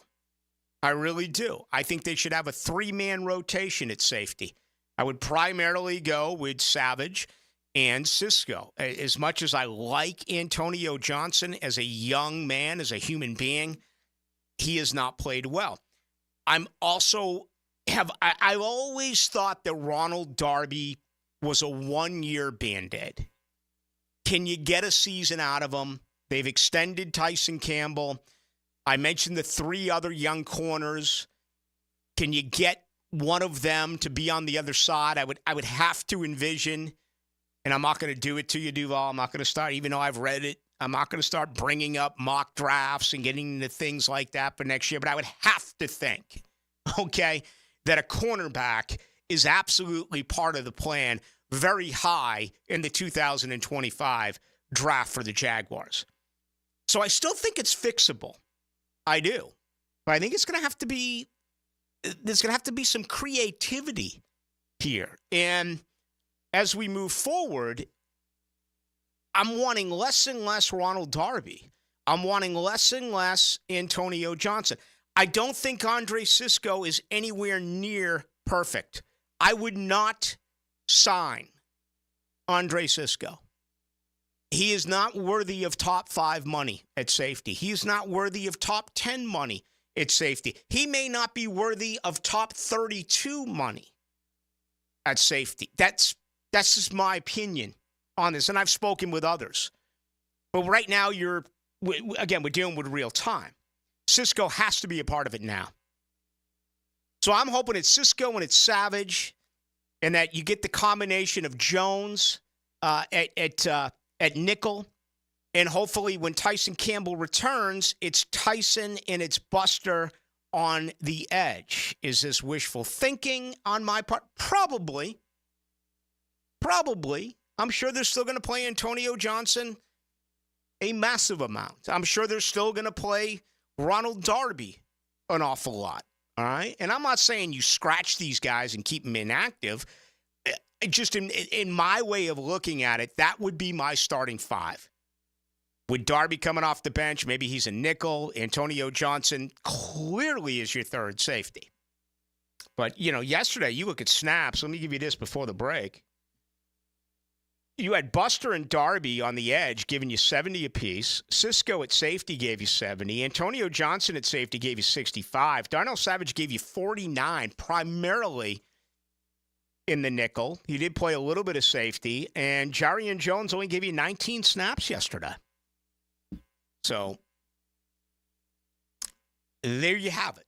I really do. I think they should have a 3-man rotation at safety. I would primarily go with Savage and Cisco. As much as I like Antonio Johnson as a young man, as a human being, he has not played well. I've always thought that Ronald Darby was a 1-year Band-Aid. Can you get a season out of him? They've extended Tyson Campbell. I mentioned the 3 other young corners. Can you get one of them to be on the other side? I would have to envision, and I'm not going to do it to you, Duval. I'm not going to start, even though I've read it, I'm not going to start bringing up mock drafts and getting into things like that for next year. But I would have to think, okay, that a cornerback is absolutely part of the plan, very high in the 2025 draft for the Jaguars. So I still think it's fixable. I do. But I think it's going to have to be, there's going to have to be some creativity here. And as we move forward, I'm wanting less and less Ronald Darby. I'm wanting less and less Antonio Johnson. I don't think Andre Cisco is anywhere near perfect. I would not sign Andre Cisco. He is not worthy of top 5 money at safety. He is not worthy of top 10 money at safety. He may not be worthy of top 32 money at safety. That's just my opinion on this, and I've spoken with others. But right now, we're dealing with real time. Cisco has to be a part of it now. So I'm hoping it's Cisco and it's Savage, and that you get the combination of Jones at nickel, and hopefully when Tyson Campbell returns, it's Tyson and it's Buster on the edge. Is this wishful thinking on my part? Probably. I'm sure they're still going to play Antonio Johnson a massive amount. I'm sure they're still going to play Ronald Darby an awful lot. All right? And I'm not saying you scratch these guys and keep them inactive. Just in my way of looking at it, that would be my starting 5. With Darby coming off the bench, maybe he's a nickel. Antonio Johnson clearly is your third safety. But, you know, yesterday, you look at snaps. Let me give you this before the break. You had Buster and Darby on the edge giving you 70 apiece. Cisco at safety gave you 70. Antonio Johnson at safety gave you 65. Darnell Savage gave you 49, primarily in the nickel. He did play a little bit of safety. And Jarian Jones only gave you 19 snaps yesterday. So there you have it.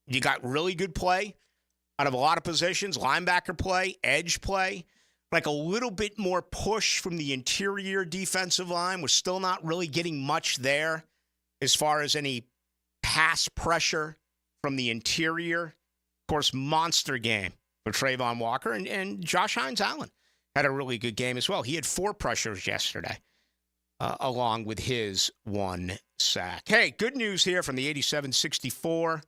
You got really good play out of a lot of positions, linebacker play, edge play, like a little bit more push from the interior defensive line. We're still not really getting much there as far as any pass pressure from the interior course, monster game for Trayvon Walker, and Josh Hines-Allen had a really good game as well. He had 4 pressures yesterday, along with his 1 sack. Hey, good news here from the 87-64.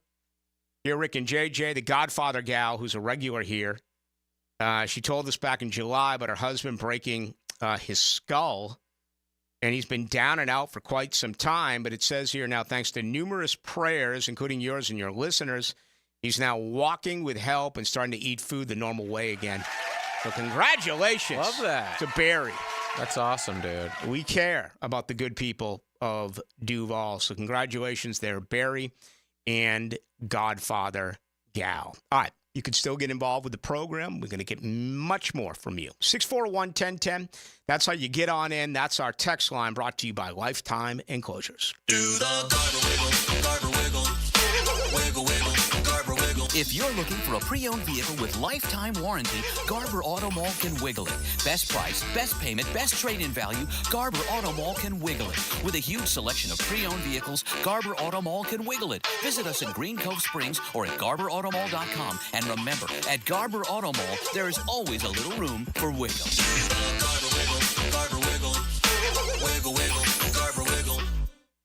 Here, Rick and JJ, the Godfather gal, who's a regular here. She told us back in July about her husband breaking his skull, and he's been down and out for quite some time. But it says here now, thanks to numerous prayers, including yours and your listeners, he's now walking with help and starting to eat food the normal way again. So congratulations. Love that. To Barry. That's awesome, dude. We care about the good people of Duval. So congratulations there, Barry and Godfather gal. All right. You can still get involved with the program. We're going to get much more from you. 641-1010. That's how you get on in. That's our text line brought to you by Lifetime Enclosures. Do the Garber wiggle, wiggle, wiggle, Garber wiggle. If you're looking for a pre-owned vehicle with lifetime warranty, Garber Auto Mall can wiggle it. Best price, best payment, best trade-in value, Garber Auto Mall can wiggle it. With a huge selection of pre-owned vehicles, Garber Auto Mall can wiggle it. Visit us in Green Cove Springs or at GarberAutomall.com. And remember, at Garber Auto Mall, there is always a little room for wiggle. Garber wiggle, Garber wiggle, wiggle, wiggle, Garber wiggle.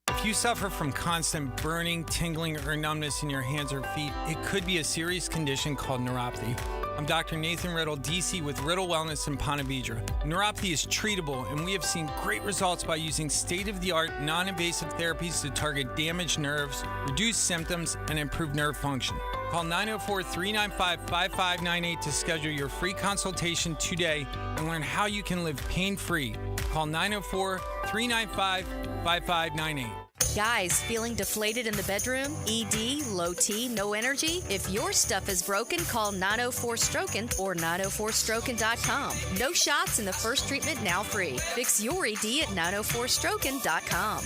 If you suffer from constant burning, tingling, or numbness in your hands or feet, it could be a serious condition called neuropathy. I'm Dr. Nathan Riddle, DC with Riddle Wellness in Ponte Vedra. Neuropathy is treatable, and we have seen great results by using state-of-the-art, non-invasive therapies to target damaged nerves, reduce symptoms, and improve nerve function. Call 904-395-5598 to schedule your free consultation today and learn how you can live pain-free. Call 904-395-5598. Guys, feeling deflated in the bedroom? ED, low T, no energy? If your stuff is broken, call 904-STROKEN or 904stroken.com. No shots in the first treatment, now free. Fix your ED at 904stroken.com.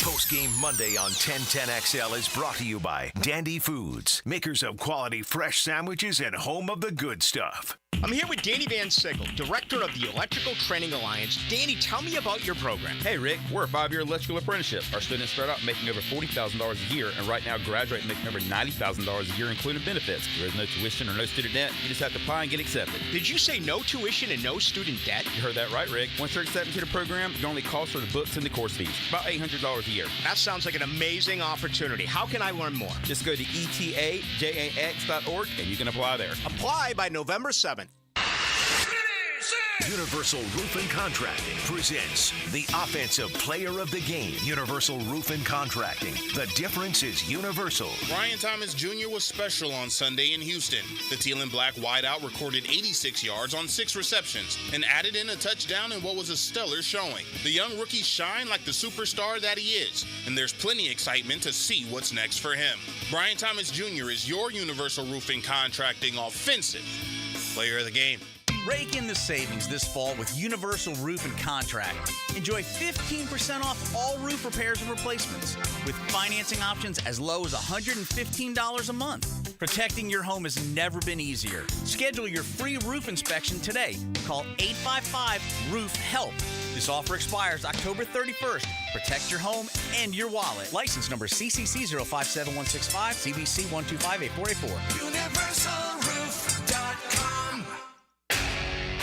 Post-game Monday on 1010XL is brought to you by Dandy Foods, makers of quality fresh sandwiches and home of the good stuff. I'm here with Danny Van Sickle, director of the Electrical Training Alliance. Danny, tell me about your program. Hey, Rick, we're a 5-year electrical apprenticeship. Our students start out making over $40,000 a year, and right now graduate making over $90,000 a year, including benefits. There is no tuition or no student debt. You just have to apply and get accepted. Did you say no tuition and no student debt? You heard that right, Rick. Once you're accepted to the program, your only cost for the books and the course fees, about $800 a year. That sounds like an amazing opportunity. How can I learn more? Just go to etajax.org, and you can apply there. Apply by November 7th. Universal Roof and Contracting presents the Offensive Player of the Game. Universal Roof and Contracting. The difference is universal. Brian Thomas Jr. was special on Sunday in Houston. The teal and black wideout recorded 86 yards on 6 receptions and added in a touchdown in what was a stellar showing. The young rookie shined like the superstar that he is, and there's plenty of excitement to see what's next for him. Brian Thomas Jr. is your Universal Roof and Contracting Offensive Player of the Game. Rake in the savings this fall with Universal Roof and Contract. Enjoy 15% off all roof repairs and replacements with financing options as low as $115 a month. Protecting your home has never been easier. Schedule your free roof inspection today. Call 855-ROOF-HELP. This offer expires October 31st. Protect your home and your wallet. License number CCC 057165, CBC 1258484. UniversalRoof.com.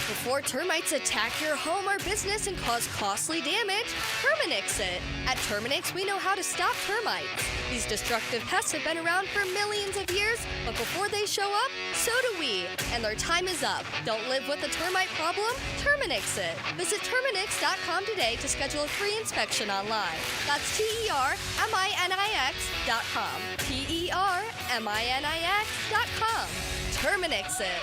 Before termites attack your home or business and cause costly damage, Terminix it. At Terminix, we know how to stop termites. These destructive pests have been around for millions of years, but before they show up, so do we. And their time is up. Don't live with a termite problem? Terminix it. Visit Terminix.com today to schedule a free inspection online. That's TERMINIX.com. TERMINIX.com. Terminix it.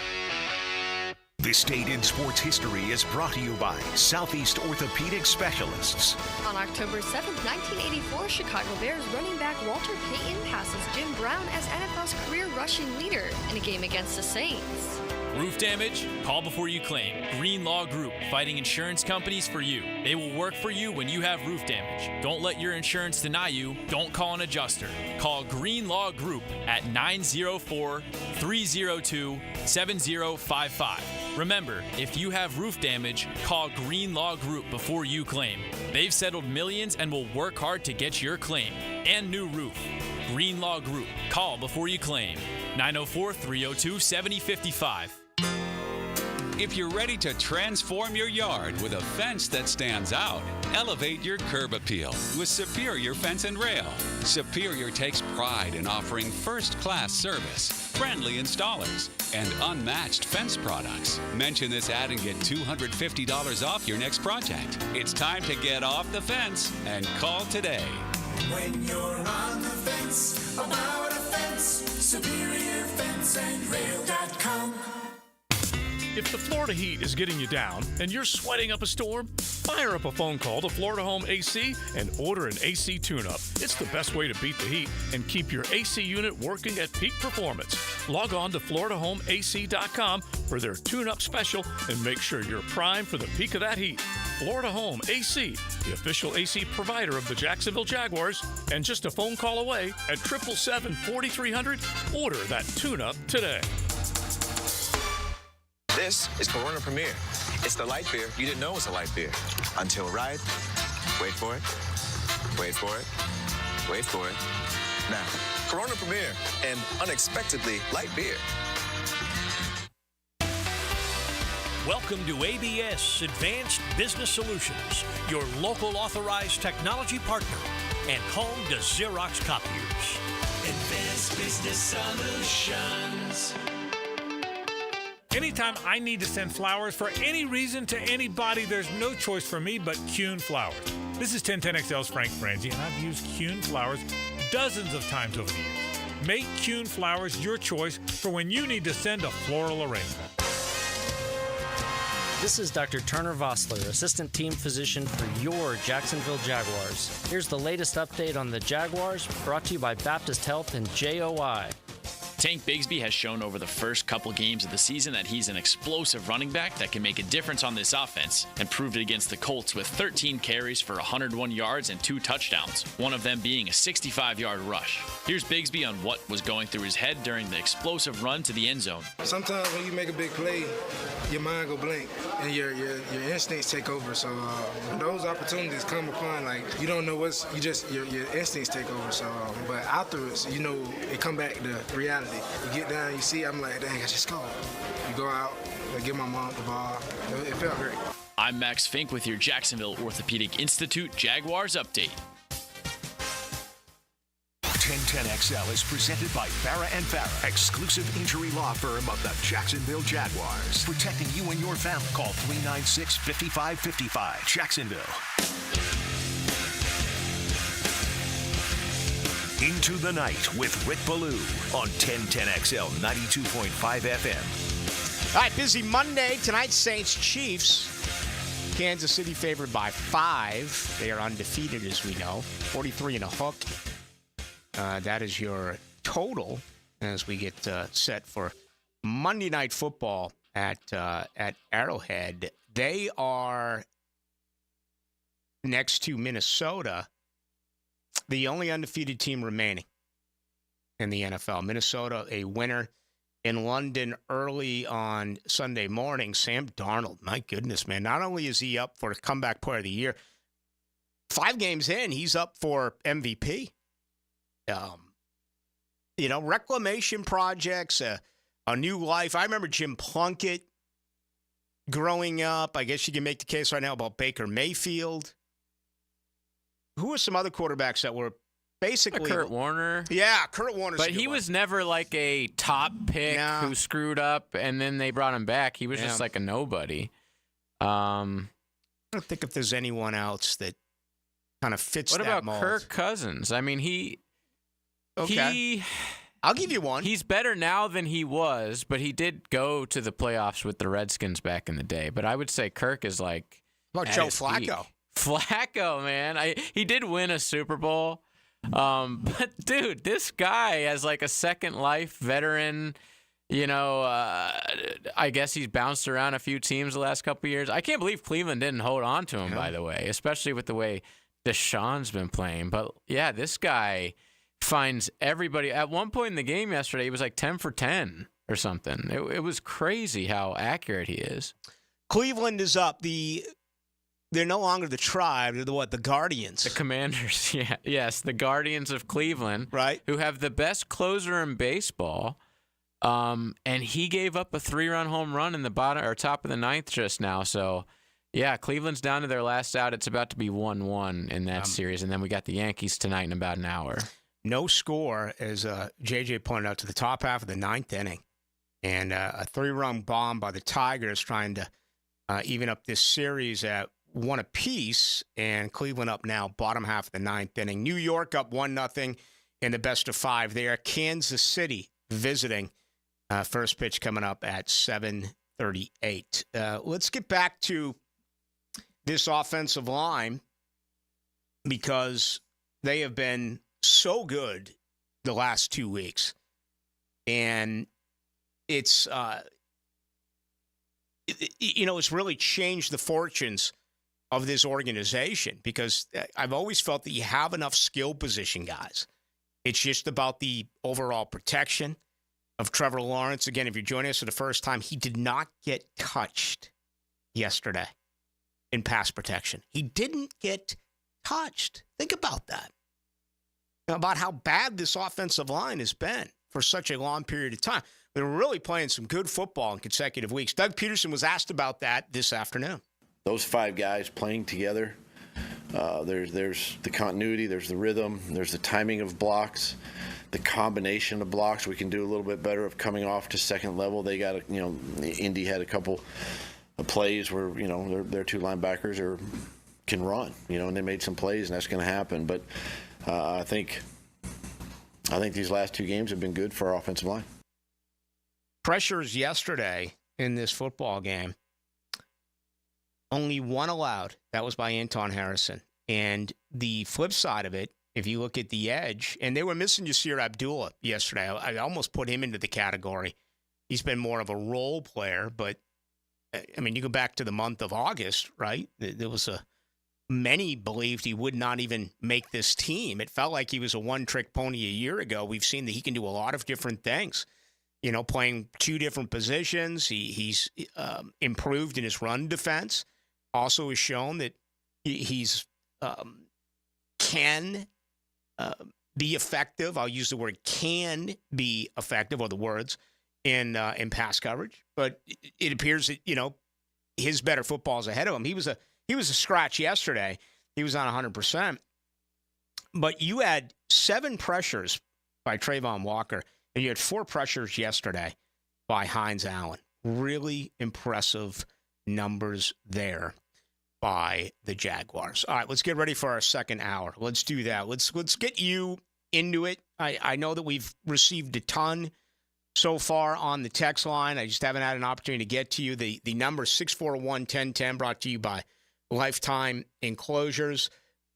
This Date in Sports History is brought to you by Southeast Orthopedic Specialists. On October 7th, 1984, Chicago Bears running back Walter Payton passes Jim Brown as NFL's career rushing leader in a game against the Saints. Roof damage? Call before you claim. Green Law Group, fighting insurance companies for you. They will work for you when you have roof damage. Don't let your insurance deny you. Don't call an adjuster. Call Green Law Group at 904-302-7055. Remember, if you have roof damage, call Green Law Group before you claim. They've settled millions and will work hard to get your claim. and new roof. Greenlaw Group. Call before you claim. 904-302-7055. If you're ready to transform your yard with a fence that stands out, elevate your curb appeal with Superior Fence and Rail. Superior takes pride in offering first-class service, friendly installers, and unmatched fence products. Mention this ad and get $250 off your next project. It's time to get off the fence and call today. When you're on the fence, about a fence, SuperiorFenceandRail.com. If the Florida heat is getting you down and you're sweating up a storm, fire up a phone call to Florida Home AC and order an AC tune-up. It's the best way to beat the heat and keep your AC unit working at peak performance. Log on to FloridaHomeAC.com for their tune-up special and make sure you're primed for the peak of that heat. Florida Home AC, the official AC provider of the Jacksonville Jaguars, and just a phone call away at 777-4300. Order that tune-up today. This is Corona Premier. It's the light beer you didn't know was a light beer. Until right. Wait for it. Wait for it. Wait for it. Now, Corona Premier, an unexpectedly light beer. Welcome to ABS Advanced Business Solutions, your local authorized technology partner and home to Xerox copiers. Advanced Business Solutions. Anytime I need to send flowers for any reason to anybody, there's no choice for me but Kuhn Flowers. This is 1010XL's Frank Franzi, and I've used Kuhn Flowers dozens of times over the years. Make Kuhn Flowers your choice for when you need to send a floral arrangement. This is Dr. Turner Vossler, Assistant Team Physician for your Jacksonville Jaguars. Here's the latest update on the Jaguars, brought to you by Baptist Health and JOI. Tank Bigsby has shown over the first couple games of the season that he's an explosive running back that can make a difference on this offense, and proved it against the Colts with 13 carries for 101 yards and 2 touchdowns, one of them being a 65-yard rush. Here's Bigsby on what was going through his head during the explosive run to the end zone. Sometimes when you make a big play, your mind go blank and your instincts take over. So when those opportunities come upon, like you don't know what's, your instincts take over. So but afterwards, you know, it come back to reality. You get down, you see, I'm like, dang, I just scored. You go out, I give my mom the ball. It felt great. I'm Max Fink with your Jacksonville Orthopedic Institute Jaguars update. 1010XL is presented by Farah & Farah, exclusive injury law firm of the Jacksonville Jaguars. Protecting you and your family. Call 396-5555. Jacksonville. Into the Night with Rick Ballou on 1010XL 92.5 FM. All right, busy Monday. Tonight, Saints-Chiefs. Kansas City favored by 5. They are undefeated, as we know. 43 and a hook. That is your total as we get set for Monday Night Football at Arrowhead. They are next to Minnesota, the only undefeated team remaining in the NFL. Minnesota, a winner in London early on Sunday morning. Sam Darnold, my goodness, man. Not only is he up for comeback player of the year, 5 games in, he's up for MVP. Reclamation projects, a new life. I remember Jim Plunkett growing up. I guess you can make the case right now about Baker Mayfield. Who are some other quarterbacks that were basically... Kurt Warner. Yeah, Kurt Warner. But he was never like a top pick who screwed up, and then they brought him back. He was just like a nobody. I don't think if there's anyone else that kind of fits that mold. What about Kirk Cousins? I mean, I'll give you one. He's better now than he was, but he did go to the playoffs with the Redskins back in the day. But I would say Kirk is like... What about Joe Flacco? Flacco, man. He did win a Super Bowl. But, dude, this guy as like a second life veteran, I guess he's bounced around a few teams the last couple of years. I can't believe Cleveland didn't hold on to him, by the way, especially with the way Deshaun's been playing. But, yeah, this guy finds everybody. At one point in the game yesterday, he was like 10 for 10 or something. It was crazy how accurate he is. Cleveland is up. They're no longer the Tribe. They're the Guardians. The Commanders, yeah. Yes, the Guardians of Cleveland. Right. Who have the best closer in baseball. And he gave up a 3-run home run in the bottom or top of the ninth just now. So, yeah, Cleveland's down to their last out. It's about to be 1-1 in that series. And then we got the Yankees tonight in about an hour. No score, as JJ pointed out, to the top half of the ninth inning. And a 3-run bomb by the Tigers trying to even up this series at 1 apiece, and Cleveland up now, bottom half of the ninth inning. New York up 1-0 in the best of 5 there. Kansas City visiting. First pitch coming up at 7:38. Let's get back to this offensive line because they have been so good the last 2 weeks. And it's, it's really changed the fortunes of this organization because I've always felt that you have enough skill position guys. It's just about the overall protection of Trevor Lawrence. Again, if you're joining us for the first time, he did not get touched yesterday in pass protection. He didn't get touched. Think about that. About how bad this offensive line has been for such a long period of time. They were really playing some good football in consecutive weeks. Doug Peterson was asked about that this afternoon. Those 5 guys playing together, there's the continuity, there's the rhythm, there's the timing of blocks, the combination of blocks. We can do a little bit better of coming off to second level. They got, Indy had a couple of plays where, their 2 linebackers can run, and they made some plays, and that's going to happen. But I think these last 2 games have been good for our offensive line. Pressures yesterday in this football game. Only 1 allowed. That was by Anton Harrison. And the flip side of it, if you look at the edge, and they were missing Yasir Abdullah yesterday. I almost put him into the category. He's been more of a role player, but, you go back to the month of August, right? There was many believed he would not even make this team. It felt like he was a one-trick pony a year ago. We've seen that he can do a lot of different things. Playing 2 different positions. He's improved in his run defense. Also has shown that he's can be effective. I'll use the word can be effective, or the words, in pass coverage. But it appears that, his better football is ahead of him. He was a scratch yesterday. He was on 100%. But you had 7 pressures by Trayvon Walker, and you had 4 pressures yesterday by Hines Allen. Really impressive numbers there by the Jaguars. All right, let's get ready for our second hour. Let's do that. Let's get you into it. I know that we've received a ton so far on the text line. I just haven't had an opportunity to get to you. The number 641-1010 brought to you by Lifetime Enclosures.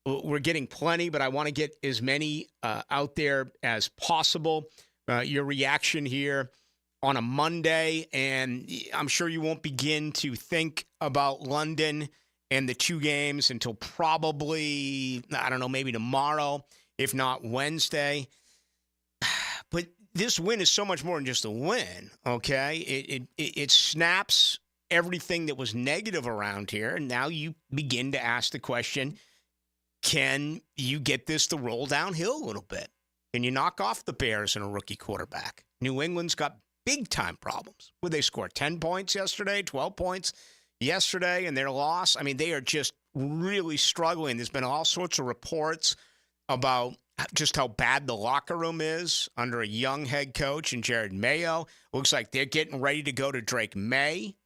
We're getting plenty, but I want to get as many out there as possible. Your reaction here on a Monday, and I'm sure you won't begin to think about London and the 2 games until probably, maybe tomorrow, if not Wednesday. But this win is so much more than just a win, okay? It snaps everything that was negative around here, and now you begin to ask the question, can you get this to roll downhill a little bit? Can you knock off the Bears and a rookie quarterback? New England's got big-time problems. Would they score 10 points yesterday, 12 points yesterday in their loss? They are just really struggling. There's been all sorts of reports about just how bad the locker room is under a young head coach and Jared Mayo. Looks like they're getting ready to go to Drake May.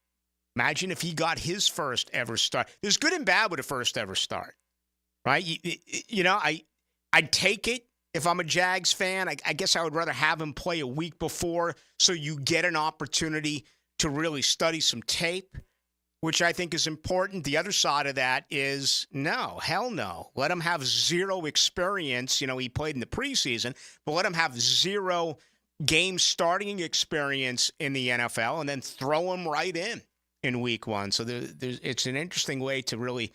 Imagine if he got his first ever start. There's good and bad with a first ever start, right? I'd take it. If I'm a Jags fan, I guess I would rather have him play a week before so you get an opportunity to really study some tape, which I think is important. The other side of that is no, hell no. Let him have 0 experience. He played in the preseason, but let him have 0 game starting experience in the NFL and then throw him right in week 1. So it's an interesting way to really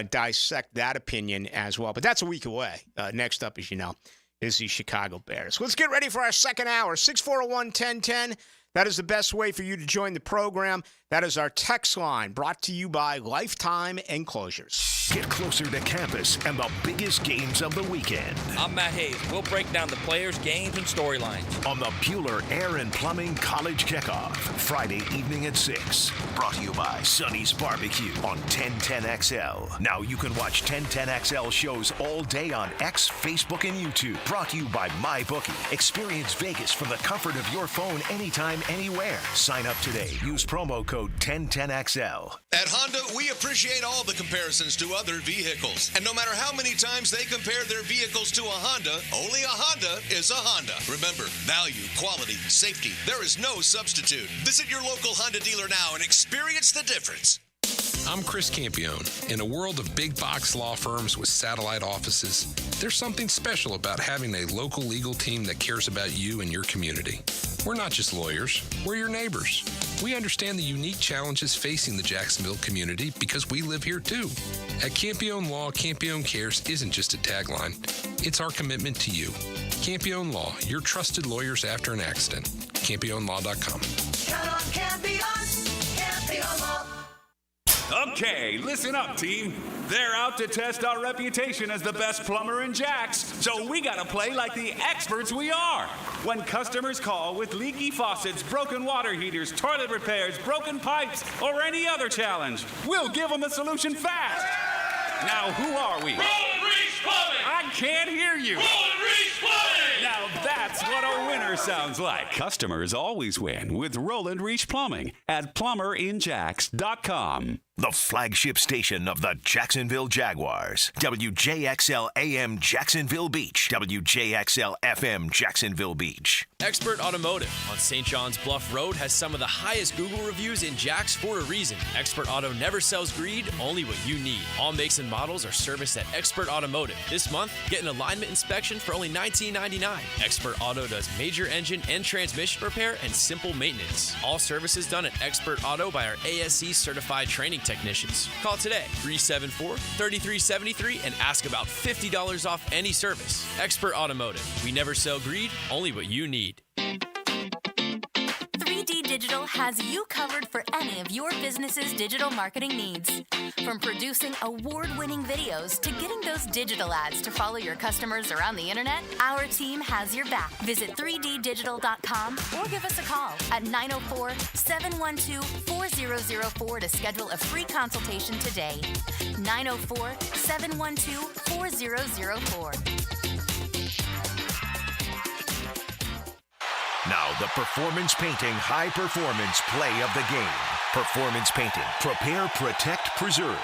dissect that opinion as well. But that's a week away. Next up, as you know, is the Chicago Bears. Let's get ready for our second hour. 641-1010. That is the best way for you to join the program. That is our text line, brought to you by Lifetime Enclosures. Get closer to campus and the biggest games of the weekend. I'm Matt Hayes. We'll break down the players, games, and storylines on the Bueller Air and Plumbing College Kickoff, Friday evening at 6. Brought to you by Sonny's Barbecue on 1010XL. Now you can watch 1010XL shows all day on X, Facebook, and YouTube. Brought to you by MyBookie. Experience Vegas from the comfort of your phone anytime, anywhere. Sign up today. Use promo code 1010XL. At Honda, we appreciate all the comparisons to other vehicles. And no matter how many times they compare their vehicles to a Honda, only a Honda is a Honda. Remember, value, quality, safety, there is no substitute. Visit your local Honda dealer now and experience the difference. I'm Chris Campione. In a world of big box law firms with satellite offices, there's something special about having a local legal team that cares about you and your community. We're not just lawyers, we're your neighbors. We understand the unique challenges facing the Jacksonville community because we live here too. At Campione Law, Campione Cares isn't just a tagline, it's our commitment to you. Campione Law, your trusted lawyers after an accident. CampioneLaw.com. Count on Campione, Campione Law. Okay, listen up, team. They're out to test our reputation as the best plumber in Jacks, so we gotta play like the experts we are. When customers call with leaky faucets, broken water heaters, toilet repairs, broken pipes, or any other challenge, we'll give them a solution fast. Now, who are we? Roland Reach Plumbing! I can't hear you. Roland Reach Plumbing! Now that's what a winner sounds like. Customers always win with Roland Reach Plumbing at plumberinjacks.com. The flagship station of the Jacksonville Jaguars. WJXL AM Jacksonville Beach. WJXL FM Jacksonville Beach. Expert Automotive on St. John's Bluff Road has some of the highest Google reviews in Jacks for a reason. Expert Auto never sells greed, only what you need. All makes and models are serviced at Expert Automotive. This month, get an alignment inspection for only $19.99. Expert Auto does major engine and transmission repair and simple maintenance. All services done at Expert Auto by our ASC certified training technicians. Call today, 374-3373, and ask about $50 off any service. Expert Automotive. We never sell greed, only what you need. 3D Digital has you covered for any of your business's digital marketing needs. From producing award-winning videos to getting those digital ads to follow your customers around the internet, our team has your back. Visit 3ddigital.com or give us a call at 904-712-4004 to schedule a free consultation today. 904-712-4004. Now, the Performance Painting High Performance Play of the Game. Performance Painting. Prepare, protect, preserve.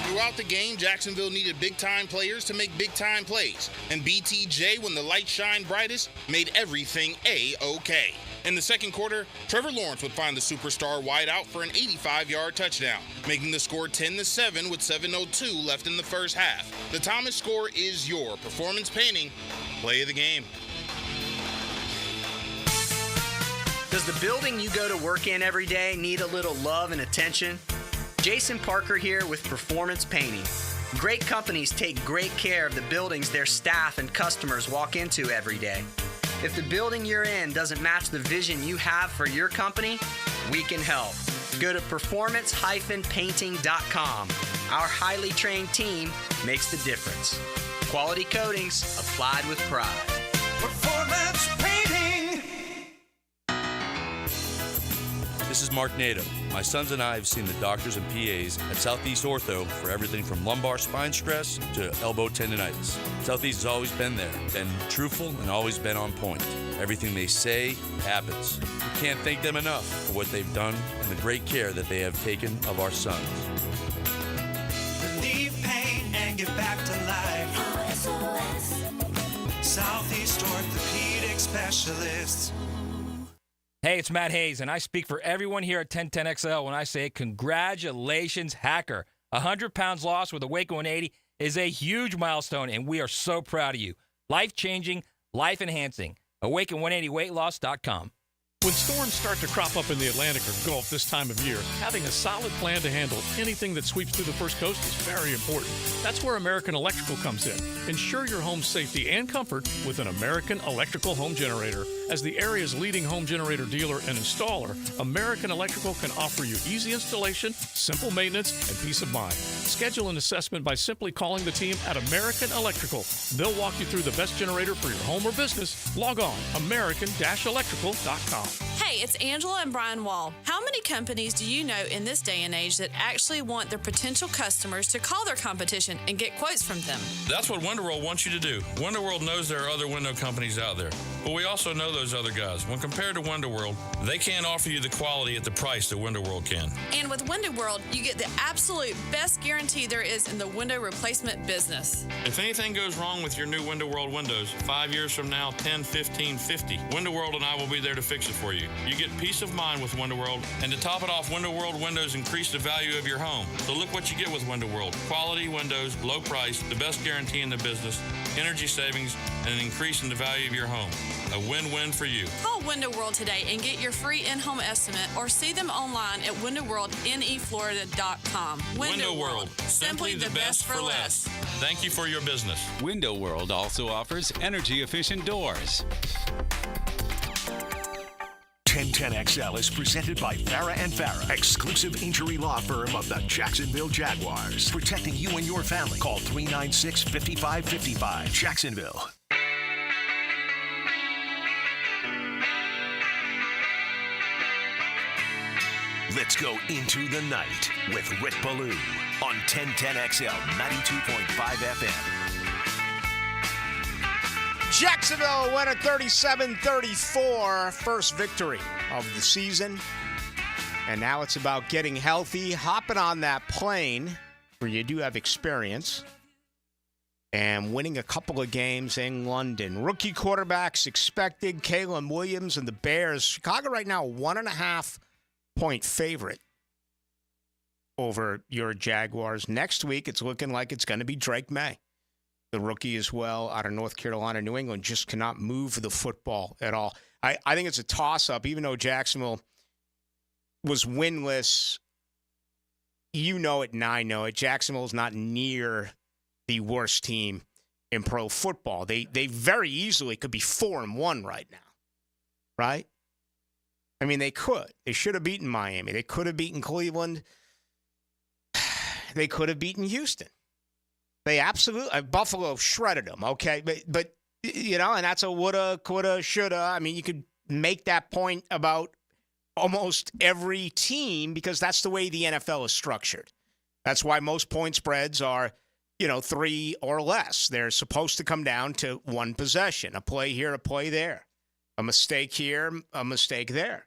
Throughout the game, Jacksonville needed big-time players to make big-time plays. And BTJ, when the lights shine brightest, made everything A-OK. In the second quarter, Trevor Lawrence would find the superstar wideout for an 85-yard touchdown, making the score 10-7 with 7:02 left in the first half. The Thomas score is your Performance Painting Play of the Game. Does the building you go to work in every day need a little love and attention? Jason Parker here with Performance Painting. Great companies take great care of the buildings their staff and customers walk into every day. If the building you're in doesn't match the vision you have for your company, we can help. Go to performance-painting.com. Our highly trained team makes the difference. Quality coatings applied with pride. Performance Painting. This is Mark Nato. My sons and I have seen the doctors and PAs at Southeast Ortho for everything from lumbar spine stress to elbow tendonitis. Southeast has always been there, been truthful, and always been on point. Everything they say happens. We can't thank them enough for what they've done and the great care that they have taken of our sons. Relieve pain and get back to life. SOS. Southeast Orthopedic Specialists. Hey, it's Matt Hayes, and I speak for everyone here at 1010XL when I say congratulations, Hacker. 100 pounds lost with a Waco 180 is a huge milestone, and we are so proud of you. Life-changing, life-enhancing. Awaken180weightloss.com. When storms start to crop up in the Atlantic or Gulf this time of year, having a solid plan to handle anything that sweeps through the First Coast is very important. That's where American Electrical comes in. Ensure your home's safety and comfort with an American Electrical home generator. As the area's leading home generator dealer and installer, American Electrical can offer you easy installation, simple maintenance, and peace of mind. Schedule an assessment by simply calling the team at American Electrical. They'll walk you through the best generator for your home or business. Log on, american-electrical.com. Hey, it's Angela and Brian Wall. How many companies do you know in this day and age that actually want their potential customers to call their competition and get quotes from them? That's what Window World wants you to do. Window World knows there are other window companies out there, but we also know those other guys. When compared to Window World, they can't offer you the quality at the price that Window World can. And with Window World, you get the absolute best guarantee there is in the window replacement business. If anything goes wrong with your new Window World windows, 5 years from now, 10, 15, 50, Window World and I will be there to fix it for you. You get peace of mind with Window World, and to top it off, Window World windows increase the value of your home. So look what you get with Window World. Quality windows, low price, the best guarantee in the business, energy savings, and an increase in the value of your home. A win-win for you. Call Window World today and get your free in-home estimate, or see them online at windowworldneflorida.com. Window World, simply the best for less. Thank you for your business. Window World also offers energy-efficient doors. 1010XL is presented by Farah and Farah, exclusive injury law firm of the Jacksonville Jaguars. Protecting you and your family. Call 396-5555. Jacksonville. Let's go into the night with Rick Ballou on 1010XL 92.5 FM. Jacksonville win at 37-34, first victory of the season. And now it's about getting healthy, hopping on that plane where you do have experience, and winning a couple of games in London. Rookie quarterbacks expected, Caleb Williams and the Bears. Chicago right now, 1.5-point favorite over your Jaguars. Next week, it's looking like it's going to be Drake May, the rookie as well, out of North Carolina. New England just cannot move the football at all. I think it's a toss-up, even though Jacksonville was winless. You know it, and I know it. Jacksonville is not near the worst team in pro football. They very easily could be 4-1 right now, right? I mean, they could. They should have beaten Miami. They could have beaten Cleveland. They could have beaten Houston. They absolutely, Buffalo shredded them, okay? But you know, and that's a woulda, coulda, shoulda. I mean, you could make that point about almost every team because that's the way the NFL is structured. That's why most point spreads are, 3 or less. They're supposed to come down to one possession, a play here, a play there, a mistake here, a mistake there.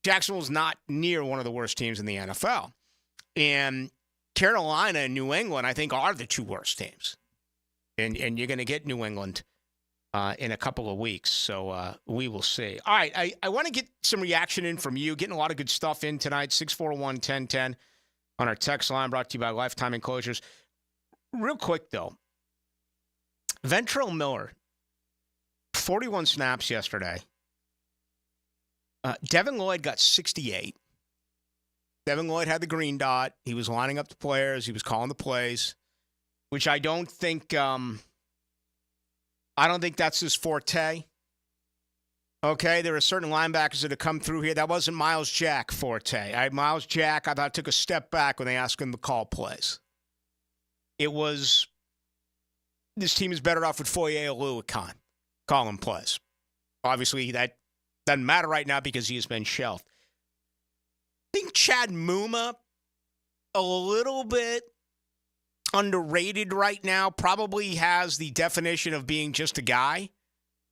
Jacksonville's not near one of the worst teams in the NFL. And Carolina and New England, I think, are the two worst teams. And you're going to get New England in a couple of weeks, so we will see. All right, I want to get some reaction in from you, getting a lot of good stuff in tonight, 641-1010 on our text line, brought to you by Lifetime Enclosures. Real quick, though, Ventrell Miller, 41 snaps yesterday. Devin Lloyd got 68. Devin Lloyd had the green dot. He was lining up the players. He was calling the plays, which I don't think that's his forte. Okay, there are certain linebackers that have come through here. That wasn't Miles Jack forte. Miles Jack, I thought, took a step back when they asked him to call plays. It was, this team is better off with Foye Oluokun calling plays. Obviously, that doesn't matter right now because he has been shelved. I think Chad Muma, a little bit underrated right now, probably has the definition of being just a guy.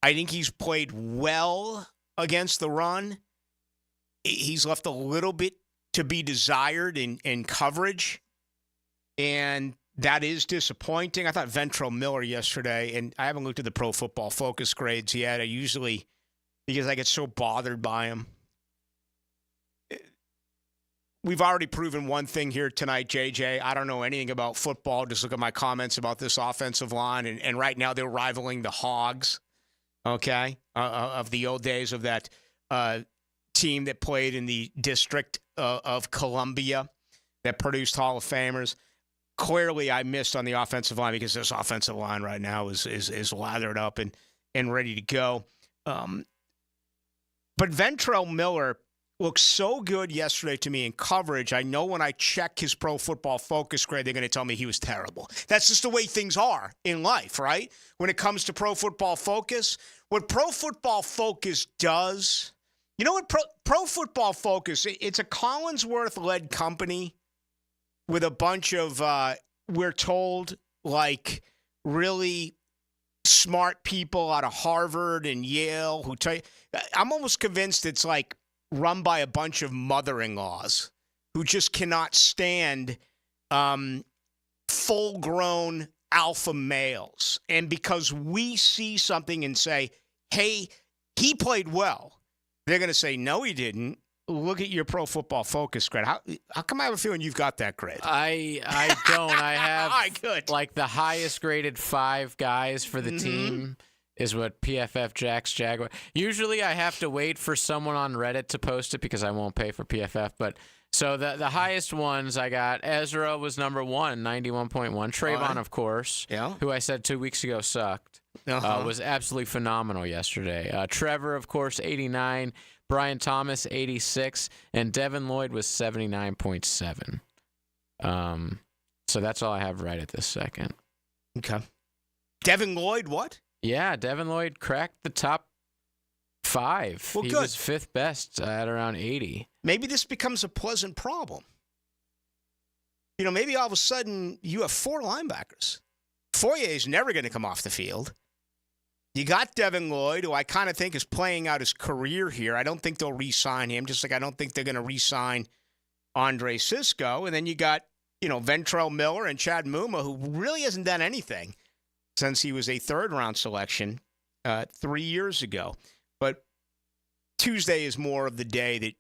I think he's played well against the run. He's left a little bit to be desired in coverage, and that is disappointing. I thought Ventrell Miller yesterday, and I haven't looked at the Pro Football Focus grades yet. I usually, because I get so bothered by him. We've already proven one thing here tonight, JJ. I don't know anything about football. Just look at my comments about this offensive line. And right now they're rivaling the Hogs, okay, of the old days of that team that played in the District of Columbia that produced Hall of Famers. Clearly, I missed on the offensive line because this offensive line right now is lathered up and ready to go. But Ventrell Miller looked so good yesterday to me in coverage. I know when I check his Pro Football Focus grade, they're going to tell me he was terrible. That's just the way things are in life, right? When it comes to Pro Football Focus, what Pro Football Focus does, you know what Pro Football Focus, it's a Collinsworth-led company with a bunch of, we're told, like really smart people out of Harvard and Yale who tell you, I'm almost convinced it's like run by a bunch of mother-in-laws who just cannot stand full-grown alpha males. And because we see something and say, hey, he played well, they're going to say, no, he didn't. Look at your Pro Football Focus grade. How come I have a feeling you've got that grade? I don't. I have like the highest graded 5 guys for the team is what PFF Jaguars. Usually I have to wait for someone on Reddit to post it because I won't pay for PFF. But so the highest ones I got, Ezra was number 1, 91.1. Trayvon, of course, who I said 2 weeks ago sucked, was absolutely phenomenal yesterday. Trevor, of course, 89. Brian Thomas, 86. And Devin Lloyd was 79.7. So that's all I have right at this second. Okay. Devin Lloyd, what? Yeah, Devin Lloyd cracked the top 5. Well, he good. was 5th best at around 80. Maybe this becomes a pleasant problem. You know, maybe all of a sudden you have 4 linebackers. Foye is never going to come off the field. You got Devin Lloyd, who I kind of think is playing out his career here. I don't think they'll re-sign him, just like I don't think they're going to re-sign Andre Sisco. And then you got, Ventrell Miller and Chad Muma, who really hasn't done anything since he was a 3rd-round selection 3 years ago. But Tuesday is more of the day that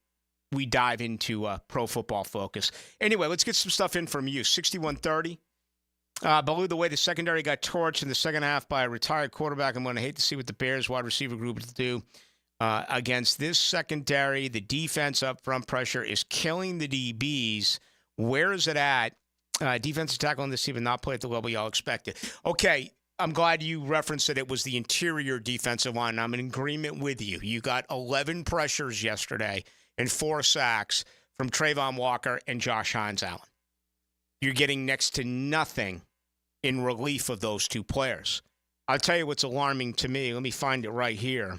we dive into Pro Football Focus. Anyway, let's get some stuff in from you. 61-30. Ballou, the way the secondary got torched in the second half by a retired quarterback, I'm going to hate to see what the Bears wide receiver group will do against this secondary. The defense up front pressure is killing the DBs. Where is it at? Defensive tackle on this team did not play at the level y'all expected. Okay, I'm glad you referenced that it was the interior defensive line. I'm in agreement with you. You got 11 pressures yesterday and 4 sacks from Trayvon Walker and Josh Hines-Allen. You're getting next to nothing in relief of those 2 players. I'll tell you what's alarming to me. Let me find it right here.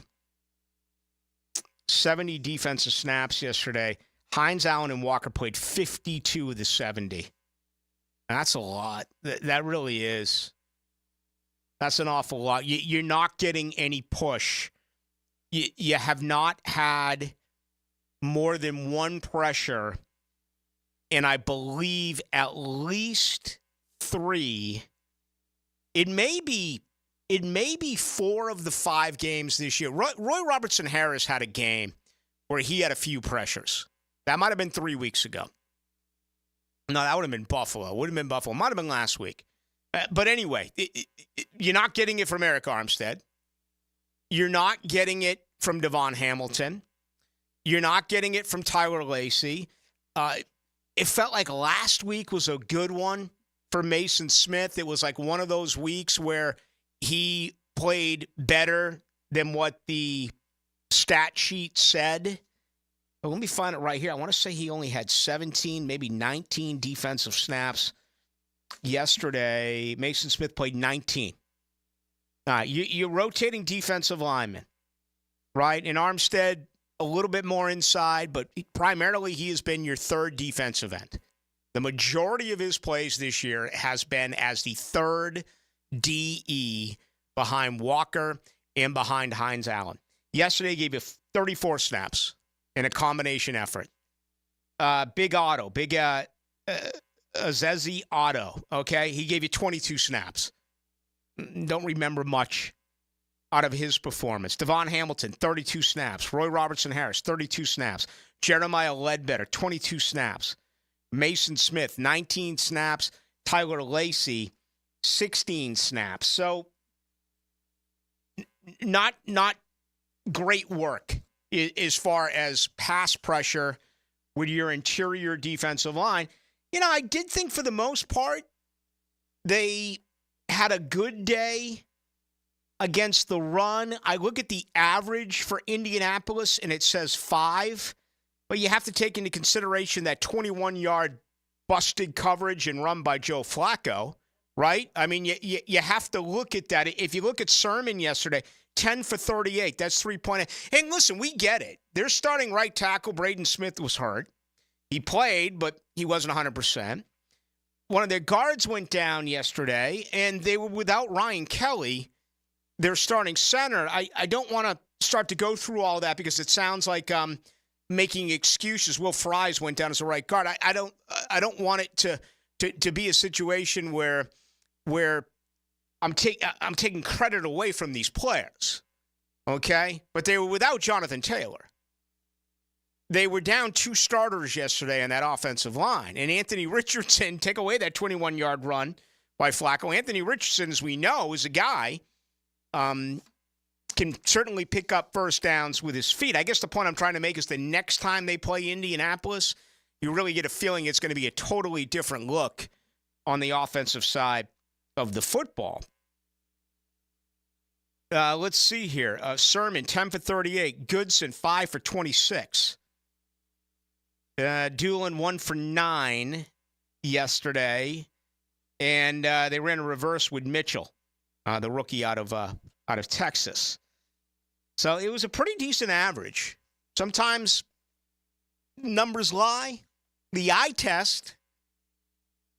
70 defensive snaps yesterday. Hines-Allen and Walker played 52 of the 70. That's a lot. That really is. That's an awful lot. You're not getting any push. You have not had more than 1 pressure, and I believe at least 3. It may be 4 of the 5 games this year. Roy Robertson Harris had a game where he had a few pressures. That might have been 3 weeks ago. No, that would have been Buffalo. Would have been Buffalo. Might have been last week. But anyway, you're not getting it from Eric Armstead. You're not getting it from Devon Hamilton. You're not getting it from Tyler Lacey. It felt like last week was a good one for Mason Smith. It was like one of those weeks where he played better than what the stat sheet said. But let me find it right here. I want to say he only had 17, maybe 19 defensive snaps yesterday. Mason Smith played 19. You're rotating defensive linemen, right? And Armstead, a little bit more inside, but primarily he has been your 3rd defensive end. The majority of his plays this year has been as the 3rd DE behind Walker and behind Hines-Allen. Yesterday, he gave you 34 snaps in a combination effort. Big Azezi Otto, okay? He gave you 22 snaps. Don't remember much out of his performance. Devon Hamilton, 32 snaps. Roy Robertson Harris, 32 snaps. Jeremiah Ledbetter, 22 snaps. Mason Smith, 19 snaps. Tyler Lacey, 16 snaps. So not great work as far as pass pressure with your interior defensive line. I did think for the most part they had a good day against the run. I look at the average for Indianapolis, and it says 5. But you have to take into consideration that 21-yard busted coverage and run by Joe Flacco, right? I mean, you have to look at that. If you look at Sermon yesterday, 10 for 38. That's 3.8. And listen, we get it. Their starting right tackle, Braden Smith, was hurt. He played, but he wasn't 100%. One of their guards went down yesterday, and they were without Ryan Kelly, their starting center. I don't want to start to go through all that because it sounds like making excuses. Will Fries went down as a right guard. I don't want it to be a situation where I'm taking credit away from these players, okay? But they were without Jonathan Taylor. They were down 2 starters yesterday on that offensive line. And Anthony Richardson, take away that 21-yard run by Flacco. Anthony Richardson, as we know, is a guy can certainly pick up first downs with his feet. I guess the point I'm trying to make is the next time they play Indianapolis, you really get a feeling it's going to be a totally different look on the offensive side of the football. Let's see here. Sermon, 10 for 38. Goodson, 5 for 26. Doolin, 1 for 9 yesterday. And they ran a reverse with Mitchell, the rookie out of Texas. So it was a pretty decent average. Sometimes numbers lie. The eye test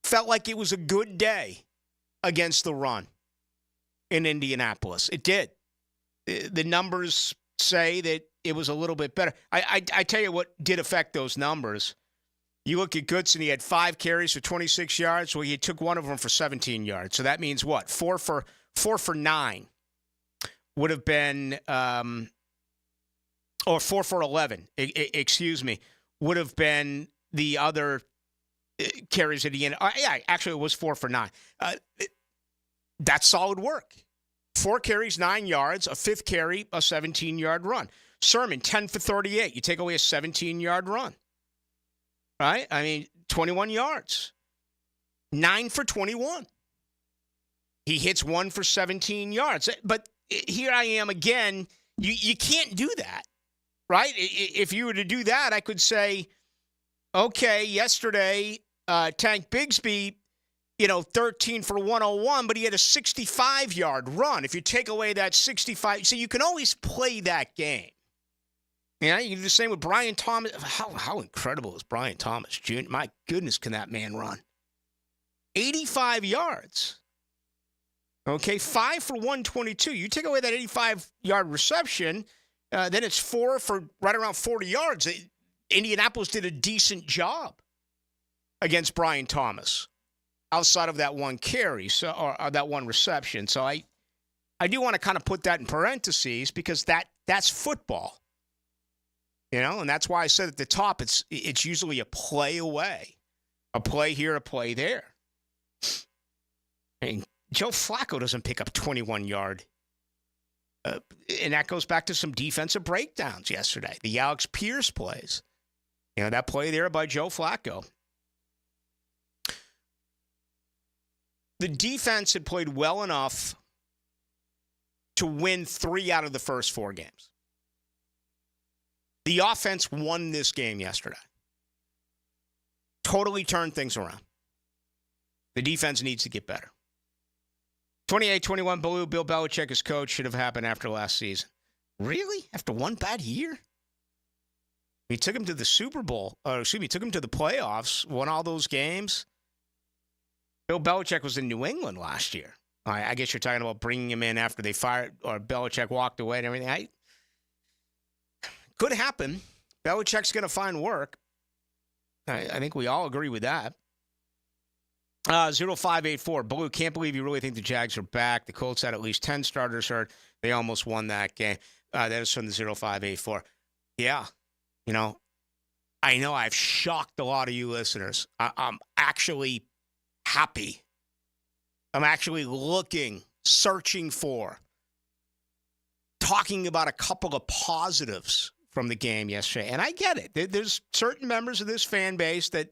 felt like it was a good day against the run in Indianapolis. It did. The numbers say that it was a little bit better. I tell you what did affect those numbers. You look at Goodson, he had 5 carries for 26 yards. Well, he took one of them for 17 yards. So that means what? 4 for 9 would have been, or 4 for 11, excuse me, would have been the other carries at the end. Yeah, actually it was 4 for 9. That's solid work. 4 carries, 9 yards, a 5th carry, a 17-yard run. Sermon, 10 for 38. You take away a 17-yard run. Right? I mean, 21 yards. 9 for 21. He hits 1 for 17 yards. But here I am again. You can't do that. Right? If you were to do that, I could say, okay, yesterday, Tank Bigsby, 13 for 101, but he had a 65-yard run. If you take away that 65, so you can always play that game. Yeah, you can do the same with Brian Thomas. How incredible is Brian Thomas Jr.? My goodness, can that man run? 85 yards. Okay, 5 for 122. You take away that 85-yard reception, then it's 4 for right around 40 yards. Indianapolis did a decent job against Brian Thomas outside of that one carry, or that one reception. So I do want to kind of put that in parentheses because that's football. And that's why I said at the top, it's usually a play away. A play here, a play there. I mean, Joe Flacco doesn't pick up 21-yard. And that goes back to some defensive breakdowns yesterday. The Alex Pierce plays. That play there by Joe Flacco. The defense had played well enough to win 3 out of the first 4 games. The offense won this game yesterday. Totally turned things around. The defense needs to get better. 28-21 Ballou, Bill Belichick as coach, should have happened after last season. Really? After one bad year? He took him to the Super Bowl. He took him to the playoffs, won all those games. Bill Belichick was in New England last year. I guess you're talking about bringing him in after they fired, or Belichick walked away and everything. Could happen. Belichick's going to find work. I think we all agree with that. 0584. Blue, can't believe you really think the Jags are back. The Colts had at least 10 starters hurt. They almost won that game. That is from the 0584. Yeah. I know I've shocked a lot of you listeners. I'm actually happy. I'm actually looking, searching for, talking about a couple of positives from the game yesterday. And I get it. There's certain members of this fan base that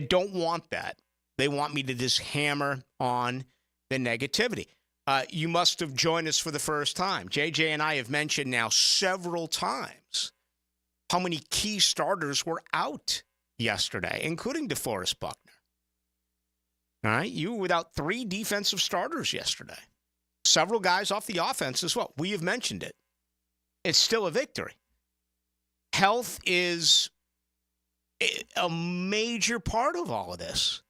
don't want that. They want me to just hammer on the negativity. You must have joined us for the first time. JJ and I have mentioned now several times how many key starters were out yesterday, including DeForest Buckner. All right, you were without 3 defensive starters yesterday. Several guys off the offense as well. We have mentioned it. It's still a victory. Health is a major part of all of this.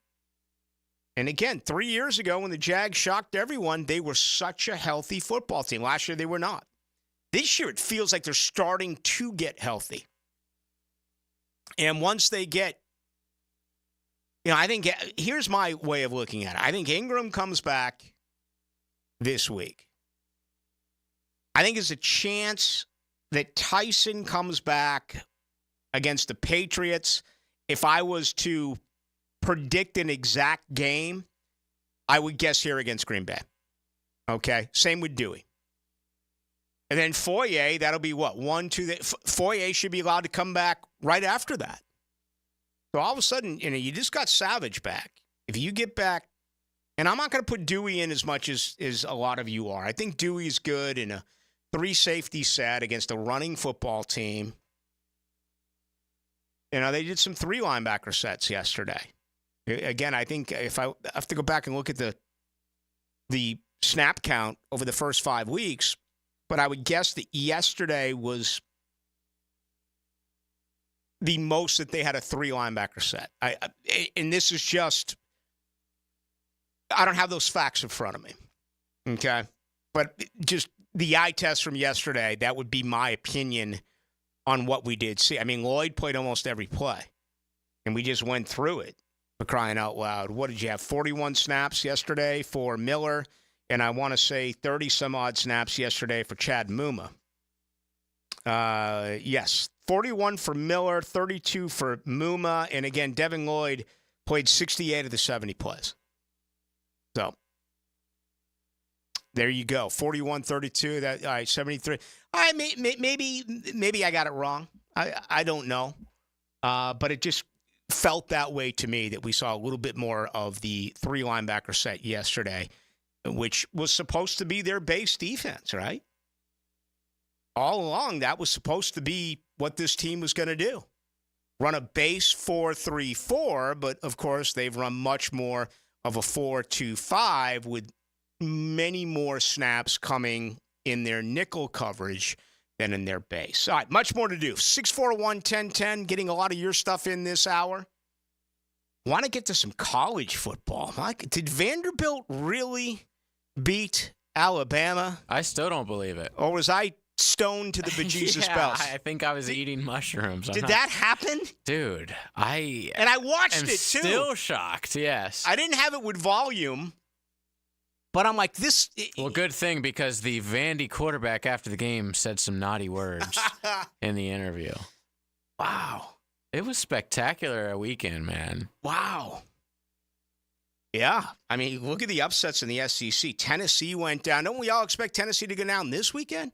And again, 3 years ago when the Jags shocked everyone, they were such a healthy football team. Last year, they were not. This year, it feels like they're starting to get healthy. And once they get, I think, here's my way of looking at it. I think Ingram comes back this week. I think there's a chance that Tyson comes back against the Patriots. If I was to predict an exact game, I would guess here against Green Bay. Okay? Same with Dewey. And then Foye, that'll be what? 1, 2. Foye should be allowed to come back right after that. So all of a sudden, you just got Savage back. If you get back, and I'm not going to put Dewey in as much as a lot of you are. I think Dewey's good in a 3-safety set against a running football team. They did some 3 linebacker sets yesterday. Again, I think if I have to go back and look at the snap count over the first 5 weeks, but I would guess that yesterday was the most that they had a 3 linebacker set. And this is just, I don't have those facts in front of me. Okay. But just the eye test from yesterday, that would be my opinion on what we did see. I mean, Lloyd played almost every play, and we just went through it, for crying out loud. What did you have? 41 snaps yesterday for Miller, and I want to say 30-some-odd snaps yesterday for Chad Muma. Yes, 41 for Miller, 32 for Muma, and again, Devin Lloyd played 68 of the 70 plays. So, there you go. 41, 32, all right, 73. All right, maybe I got it wrong. I don't know. But it just felt that way to me, that we saw a little bit more of the 3 linebacker set yesterday, which was supposed to be their base defense, right? All along, that was supposed to be what this team was going to do. Run a base 4-3-4, but of course they've run much more of a 4-2-5 with many more snaps coming in their nickel coverage than in their base. All right, much more to do. 641-1010, getting a lot of your stuff in this hour. Want to get to some college football. Did Vanderbilt really beat Alabama? I still don't believe it. Or was I stoned to the bejesus bells? I think I was eating mushrooms. Did that happen? Dude, I watched it too. Still shocked, yes. I didn't have it with volume. But I'm like, this... Well, good thing, because the Vandy quarterback after the game said some naughty words in the interview. Wow. It was spectacular a weekend, man. Wow. Yeah. I mean, look at the upsets in the SEC. Tennessee went down. Don't we all expect Tennessee to go down this weekend?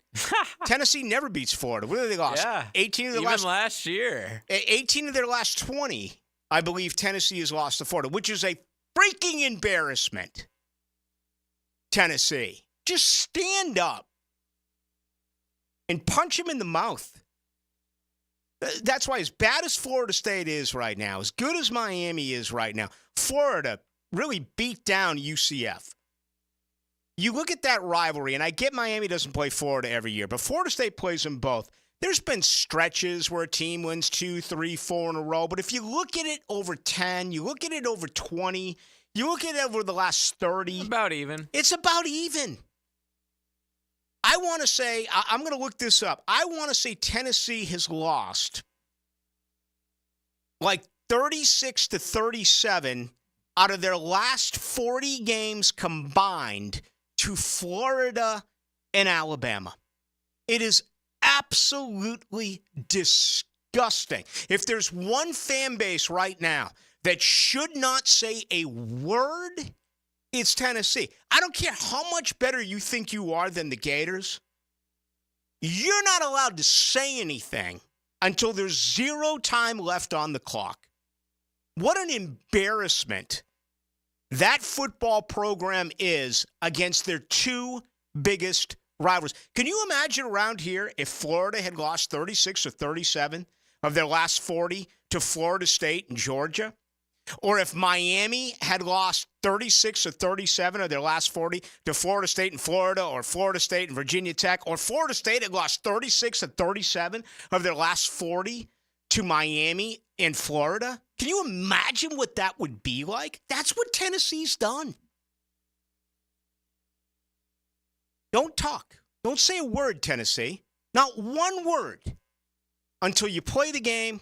Tennessee never beats Florida. What have they lost? Yeah. 18 of their Even last year. 18 of their last 20, I believe Tennessee has lost to Florida, which is a freaking embarrassment. Tennessee, just stand up and punch him in the mouth. That's why, as bad as Florida State is right now, as good as Miami is right now, Florida really beat down UCF. You look at that rivalry, and I get Miami doesn't play Florida every year, but Florida State plays them both. There's been stretches where a team wins 2, 3, 4 in a row, but if you look at it over 10, you look at it over 20, you look at it over the last 30. About even. It's about even. I want to say, I'm going to look this up. I want to say Tennessee has lost like 36 to 37 out of their last 40 games combined to Florida and Alabama. It is absolutely disgusting. If there's one fan base right now that should not say a word, it's Tennessee. I don't care how much better you think you are than the Gators. You're not allowed to say anything until there's 0 time left on the clock. What an embarrassment that football program is against their 2 biggest rivals. Can you imagine around here if Florida had lost 36 or 37 of their last 40 to Florida State and Georgia? Or if Miami had lost 36 or 37 of their last 40 to Florida State and Florida, or Florida State and Virginia Tech, or Florida State had lost 36 or 37 of their last 40 to Miami and Florida? Can you imagine what that would be like? That's what Tennessee's done. Don't talk. Don't say a word, Tennessee. Not one word until you play the game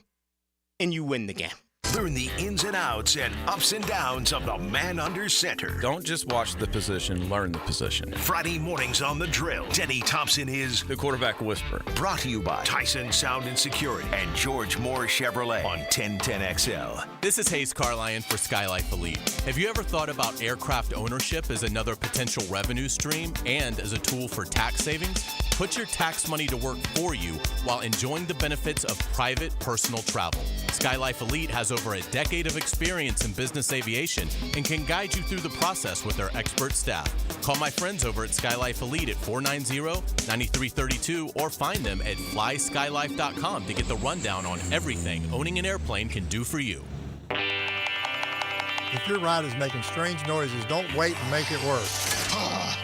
and you win the game. Learn the ins and outs and ups and downs of the man under center. Don't just watch the position, learn the position. Friday mornings on The Drill. Denny Thompson is the quarterback whisperer. Brought to you by Tyson Sound and Security and George Moore Chevrolet on 1010XL. This is Hayes Carlyon for Skylife Elite. Have you ever thought about aircraft ownership as another potential revenue stream and as a tool for tax savings? Put your tax money to work for you while enjoying the benefits of private personal travel. Skylife Elite has over a decade of experience in business aviation and can guide you through the process with their expert staff. Call my friends over at Skylife Elite at 490-9332 or find them at flyskylife.com to get the rundown on everything owning an airplane can do for you. If your ride is making strange noises, don't wait and make it worse.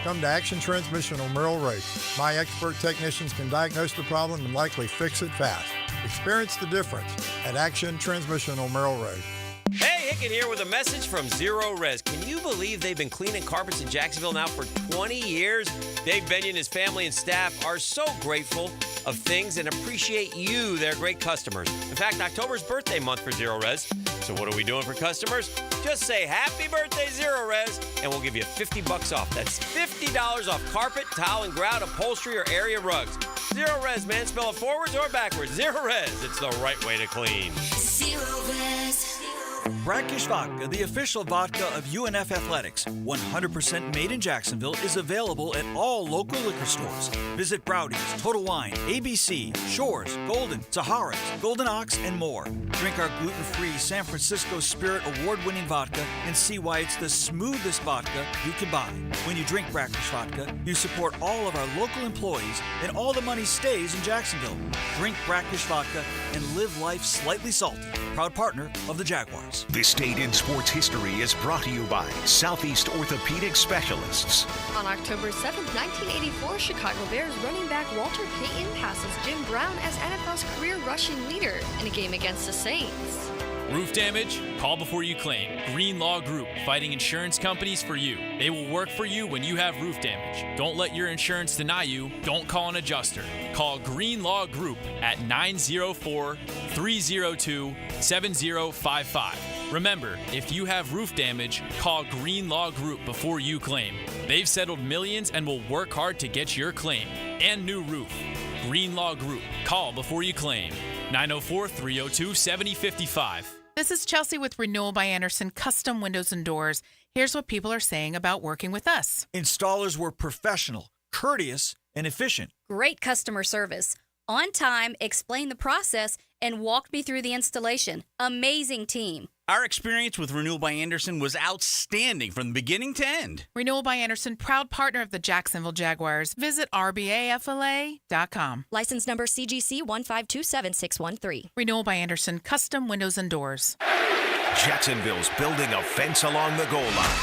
Come to Action Transmission on Merrill Road. My expert technicians can diagnose the problem and likely fix it fast. Experience the difference at Action Transmission on Merrill Road. Hey, Hickett here with a message from Zero Res. Can you believe they've been cleaning carpets in Jacksonville now for 20 years? Dave Benyon, his family, and staff are so grateful of things and appreciate you, their great customers. In fact, October's birthday month for Zero Res. So what are we doing for customers? Just say happy birthday, Zero Res, and we'll give you $50 off. That's $50 off carpet, tile, and grout, upholstery, or area rugs. Zero Res, man. Spell it forwards or backwards. Zero Res. It's the right way to clean. Zero Res. Brackish Vodka, the official vodka of UNF Athletics, 100% made in Jacksonville, is available at all local liquor stores. Visit Browdy's, Total Wine, ABC, Shores, Golden, Sahara's, Golden Ox, and more. Drink our gluten-free San Francisco Spirit award-winning vodka and see why it's the smoothest vodka you can buy. When you drink Brackish Vodka, you support all of our local employees and all the money stays in Jacksonville. Drink Brackish Vodka and live life slightly salty. Proud partner of the Jaguars. This Date in Sports History is brought to you by Southeast Orthopedic Specialists. On October 7th, 1984, Chicago Bears running back Walter Payton passes Jim Brown as NFL's career rushing leader in a game against the Saints. Roof damage? Call before you claim. Green Law Group, fighting insurance companies for you. They will work for you when you have roof damage. Don't let your insurance deny you. Don't call an adjuster. Call Green Law Group at 904-302-7055. Remember, if you have roof damage, call Green Law Group before you claim. They've settled millions and will work hard to get your claim and new roof. Green Law Group. Call before you claim. 904-302-7055. This is Chelsea with Renewal by Anderson Custom Windows and Doors. Here's what people are saying about working with us. Installers were professional, courteous, and efficient. Great customer service. On time, explained the process, and walked me through the installation. Amazing team. Our experience with Renewal by Anderson was outstanding from beginning to end. Renewal by Anderson, proud partner of the Jacksonville Jaguars. Visit rbafla.com. License number CGC 1527613. Renewal by Anderson, custom windows and doors. Jacksonville's building a fence along the goal line.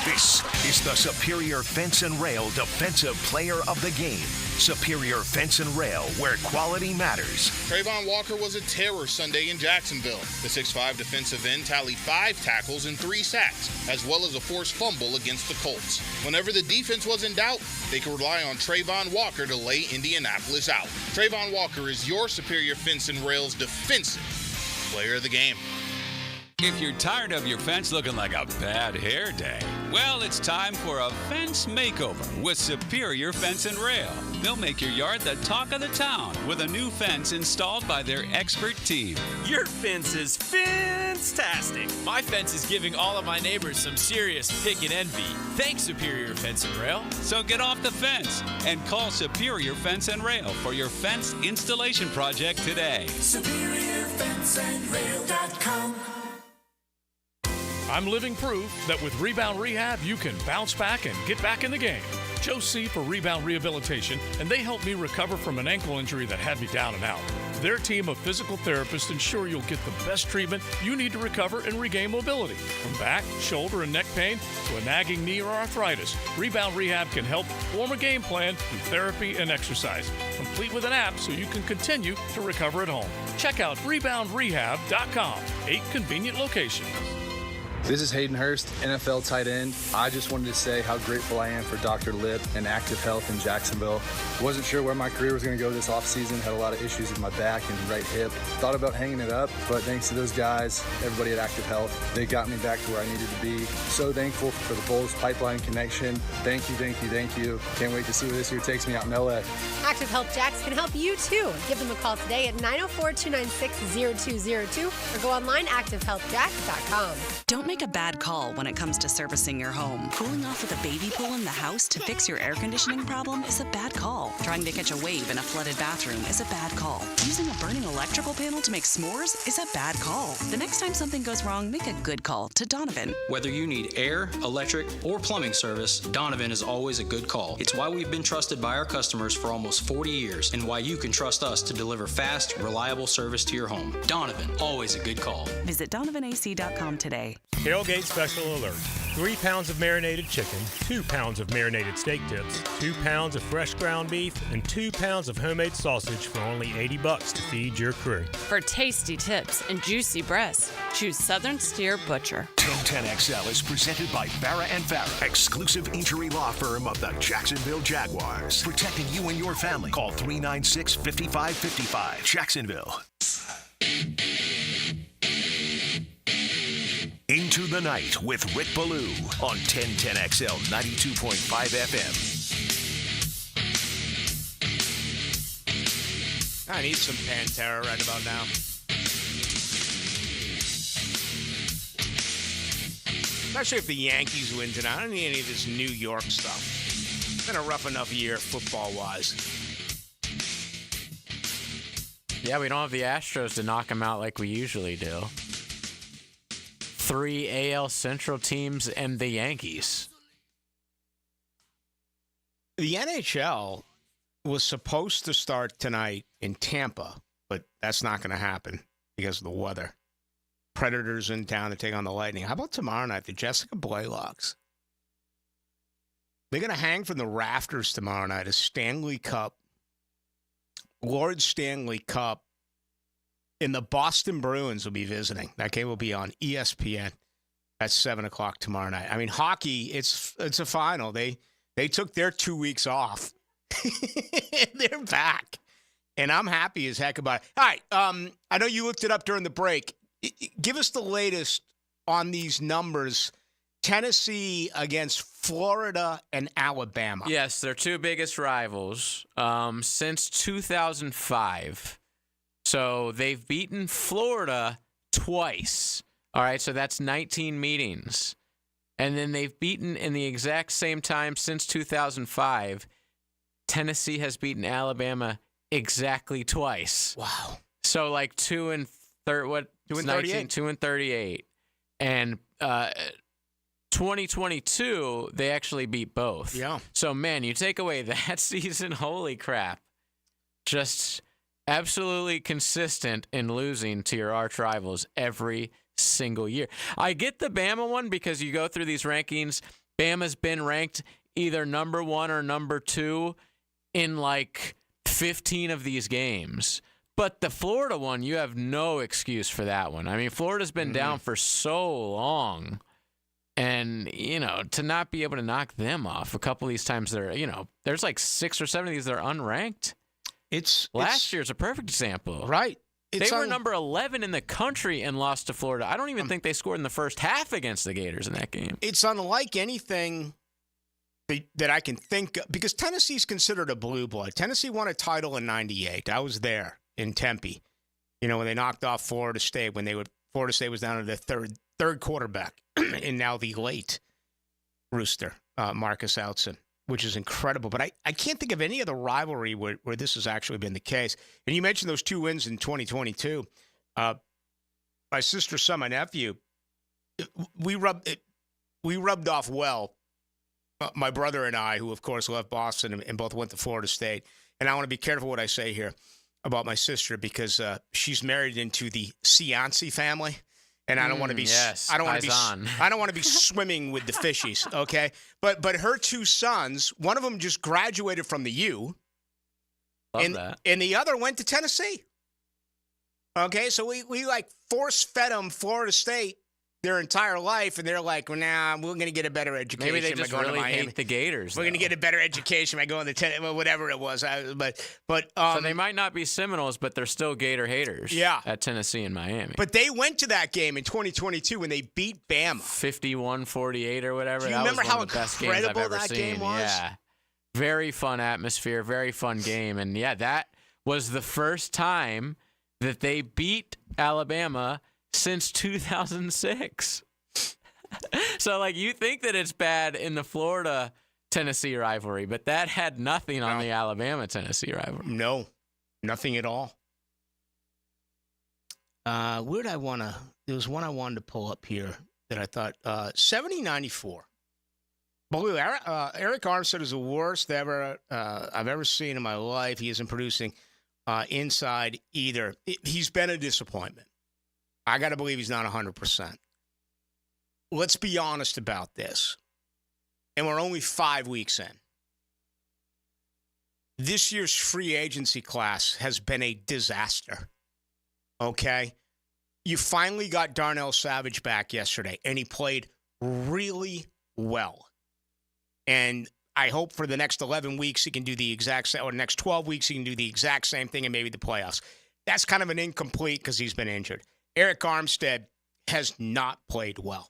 This is the Superior Fence and Rail Defensive Player of the Game. Superior Fence and Rail, where quality matters. Trayvon Walker was a terror Sunday in Jacksonville. The 6'5 defensive end tallied 5 tackles and 3 sacks, as well as a forced fumble against the Colts. Whenever the defense was in doubt, they could rely on Trayvon Walker to lay Indianapolis out. Trayvon Walker is your Superior Fence and Rail's defensive player of the game. If you're tired of your fence looking like a bad hair day, well, it's time for a fence makeover with Superior Fence and Rail. They'll make your yard the talk of the town with a new fence installed by their expert team. Your fence is finished. Fence-tastic. My fence is giving all of my neighbors some serious pick and envy. Thanks, Superior Fence and Rail. So get off the fence and call Superior Fence and Rail for your fence installation project today. SuperiorFenceandRail.com. I'm living proof that with Rebound Rehab, you can bounce back and get back in the game. Joe C. for Rebound Rehabilitation, and they helped me recover from an ankle injury that had me down and out. Their team of physical therapists ensure you'll get the best treatment you need to recover and regain mobility. From back, shoulder, and neck pain to a nagging knee or arthritis, Rebound Rehab can help form a game plan through therapy and exercise, complete with an app so you can continue to recover at home. Check out reboundrehab.com. 8 convenient locations. This is Hayden Hurst, NFL tight end. I just wanted to say how grateful I am for Dr. Lip and Active Health in Jacksonville. Wasn't sure where my career was going to go this offseason. Had a lot of issues with my back and right hip. Thought about hanging it up, but thanks to those guys, everybody at Active Health, they got me back to where I needed to be. So thankful for the Bulls Pipeline connection. Thank you, thank you, thank you. Can't wait to see where this year takes me out in LA. Active Health Jacks can help you too. Give them a call today at 904-296-0202 or go online activehealthjacks.com. Don't make a bad call when it comes to servicing your home. Cooling off with a baby pool in the house to fix your air conditioning problem is a bad call. Trying to catch a wave in a flooded bathroom is a bad call. Using a burning electrical panel to make s'mores is a bad call. The next time something goes wrong, make a good call to Donovan. Whether you need air, electric, or plumbing service, Donovan is always a good call. It's why we've been trusted by our customers for almost 40 years and why you can trust us to deliver fast, reliable service to your home. Donovan, always a good call. Visit DonovanAC.com today. Tailgate special alert. 3 pounds of marinated chicken, 2 pounds of marinated steak tips, 2 pounds of fresh ground beef, and 2 pounds of homemade sausage for only $80 to feed your crew. For tasty tips and juicy breasts, choose Southern Steer Butcher. 1010XL is presented by Farah and Farah, exclusive injury law firm of the Jacksonville Jaguars. Protecting you and your family. Call 396-5555. Jacksonville. Into the Night with Rick Ballou on 1010XL 92.5 FM. I need some Pantera right about now. Especially if the Yankees win tonight. I don't need any of this New York stuff. It's been a rough enough year football-wise. Yeah, we don't have the Astros to knock them out like we usually do. 3 AL Central teams and the Yankees. The NHL was supposed to start tonight in Tampa, but that's not going to happen because of the weather. Predators in town to take on the Lightning. How about tomorrow night, the Jessica Blaylocks? They're going to hang from the rafters tomorrow night a Stanley Cup, Lord Stanley Cup. And the Boston Bruins will be visiting. That game will be on ESPN at 7 o'clock tomorrow night. I mean, hockey, it's a final. They took their 2 weeks off. They're back. And I'm happy as heck about it. All right, I know you looked it up during the break. Give us the latest on these numbers. Tennessee against Florida and Alabama. Yes, their 2 biggest rivals since 2005. So they've beaten Florida twice. All right, so that's 19 meetings. And then they've beaten in the exact same time since 2005. Tennessee has beaten Alabama exactly twice. Wow. So like 2 and 38. 2 and 38. And 2022, they actually beat both. Yeah. So man, you take away that season, holy crap. Just absolutely consistent in losing to your arch rivals every single year. I get the Bama one because you go through these rankings. Bama's been ranked either number 1 or number 2 in like 15 of these games. But the Florida one, you have no excuse for that one. I mean, Florida's been down for so long. And, you know, to not be able to knock them off a couple of these times, there's like 6 or 7 of these that are unranked. Last year's a perfect example. Right. They were number 11 in the country and lost to Florida. I don't even think they scored in the first half against the Gators in that game. It's unlike anything that I can think of, because Tennessee's considered a blue blood. Tennessee won a title in '98. I was there in Tempe, when they knocked off Florida State when they would Florida State was down to their third quarterback, and now the late Rooster, Marcus Outzen, which is incredible. But I can't think of any other rivalry where this has actually been the case. And you mentioned those 2 wins in 2022. My sister's son, my nephew, we rubbed off well. My brother and I, who of course left Boston and both went to Florida State. And I want to be careful what I say here about my sister because she's married into the Cianci family. And I don't want to be. Yes, I don't want to be. Paisan. I don't want to be swimming with the fishies. Okay, but her 2 sons, one of them just graduated from the U, Love that. and the other went to Tennessee. Okay, so we like force fed them Florida State their entire life, and they're like, well, nah, we're going to get a better education. Maybe they by just going to really Miami. hate the Gators. We're going to get a better education by going to Tennessee, well, whatever it was. But so they might not be Seminoles, but they're still Gator haters. Yeah. At Tennessee and Miami. But they went to that game in 2022 when they beat Bama. 51-48 or whatever. Do you that remember was one how of the best games I've incredible ever that seen. game was? Yeah. Very fun atmosphere, very fun game. And yeah, that was the first time that they beat Alabama since 2006. So, like, you think that it's bad in the Florida-Tennessee rivalry, but that had nothing on the Alabama-Tennessee rivalry. No, nothing at all. Where did I want to – there was one I wanted to pull up here that I thought 70-94. Ballou, Eric Armstead is the worst I've ever seen in my life. He isn't producing inside either. He's been a disappointment. I got to believe he's not 100%. Let's be honest about this. And we're only 5 weeks in. This year's free agency class has been a disaster. Okay? You finally got Darnell Savage back yesterday, and he played really well. And I hope for the next 11 weeks he can do the exact same, or the next 12 weeks he can do the exact same thing and maybe the playoffs. That's kind of an incomplete because he's been injured. Eric Armstead has not played well.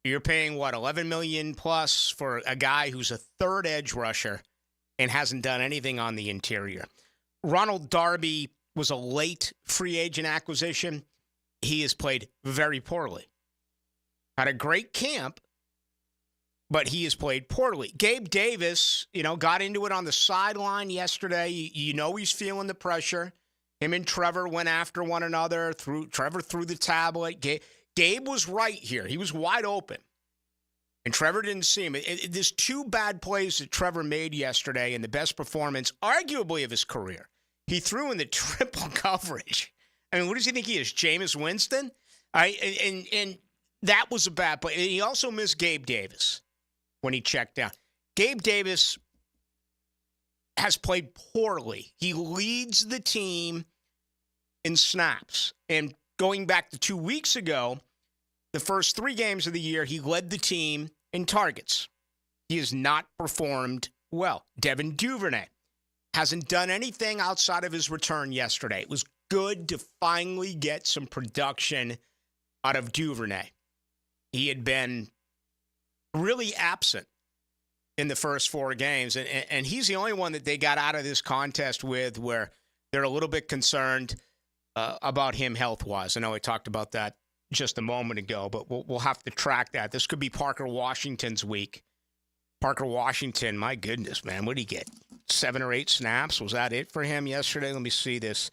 You're paying, $11 million plus for a guy who's a third edge rusher and hasn't done anything on the interior. Ronald Darby was a late free agent acquisition. He has played very poorly. Had a great camp, but he has played poorly. Gabe Davis, got into it on the sideline yesterday. You know he's feeling the pressure. Him and Trevor went after one another. Trevor threw the tablet. Gabe was right here. He was wide open. And Trevor didn't see him. There's 2 bad plays that Trevor made yesterday in the best performance, arguably, of his career. He threw in the triple coverage. I mean, what does he think he is, Jameis Winston? And that was a bad play. He also missed Gabe Davis when he checked down. Gabe Davis has played poorly. He leads the team in snaps. And going back to 2 weeks ago, the first 3 games of the year, he led the team in targets. He has not performed well. Devin Duvernay hasn't done anything outside of his return yesterday. It was good to finally get some production out of Duvernay. He had been really absent in the first 4 games, and he's the only one that they got out of this contest with where they're a little bit concerned about him health-wise. I know I talked about that just a moment ago, but we'll have to track that. This could be Parker Washington's week. Parker Washington, my goodness, man, what did he get? 7 or 8 snaps? Was that it for him yesterday? Let me see this.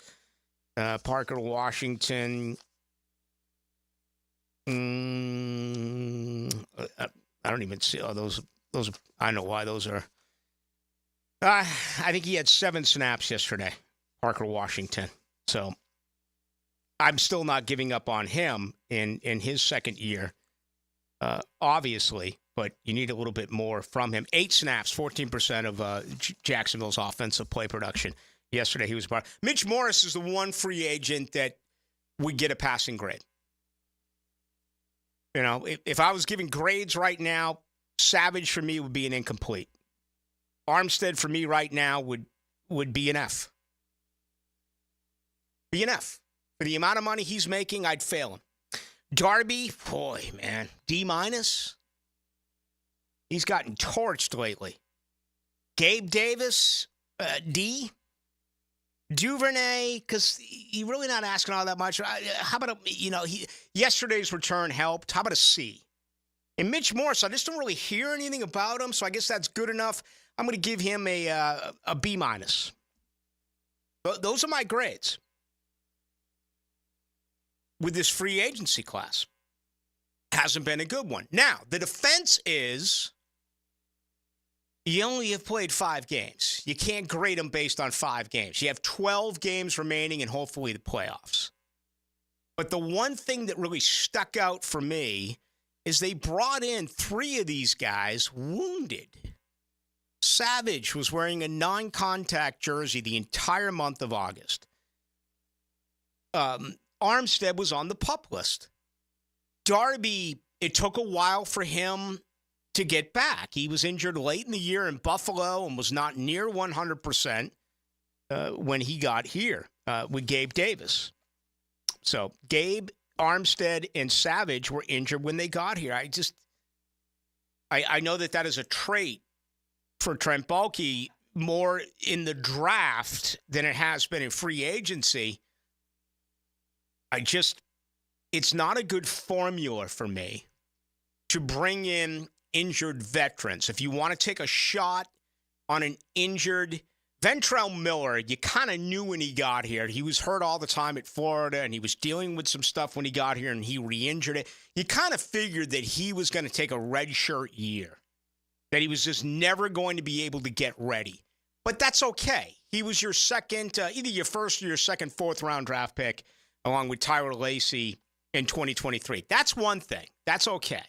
Parker Washington. I don't even see those. I know why those are. I think he had 7 snaps yesterday, Parker Washington. So I'm still not giving up on him in his second year, obviously, but you need a little bit more from him. 8 snaps, 14% of Jacksonville's offensive play production. Yesterday he was part. Mitch Morris is the one free agent that would get a passing grade. If I was giving grades right now, Savage for me would be an incomplete. Armstead for me right now would be an F. Be an F. For the amount of money he's making, I'd fail him. Darby, boy, man, D-. He's gotten torched lately. Gabe Davis, D. Duvernay, because you're really not asking all that much. How about, yesterday's return helped. How about a C? And Mitch Morse, I just don't really hear anything about him, so I guess that's good enough. I'm going to give him a B-. Those are my grades with this free agency class. Hasn't been a good one. Now, the defense is you only have played 5 games. You can't grade them based on 5 games. You have 12 games remaining and hopefully the playoffs. But the one thing that really stuck out for me is they brought in 3 of these guys wounded. Savage was wearing a non-contact jersey the entire month of August. Armstead was on the PUP list. Darby, it took a while for him to get back. He was injured late in the year in Buffalo and was not near 100% when he got here with Gabe Davis. So Gabe, Armstead, and Savage were injured when they got here. I know that is a trait for Trent Baalke more in the draft than it has been in free agency. It's not a good formula for me to bring in injured veterans. If you want to take a shot on an injured Ventrell Miller, you kind of knew when he got here. He was hurt all the time at Florida, and he was dealing with some stuff when he got here, and he re-injured it. You kind of figured that he was going to take a redshirt year, that he was just never going to be able to get ready. But that's okay. He was your second, either your first or your second, 4th-round draft pick, along with Tyler Lacey in 2023. That's one thing. That's okay.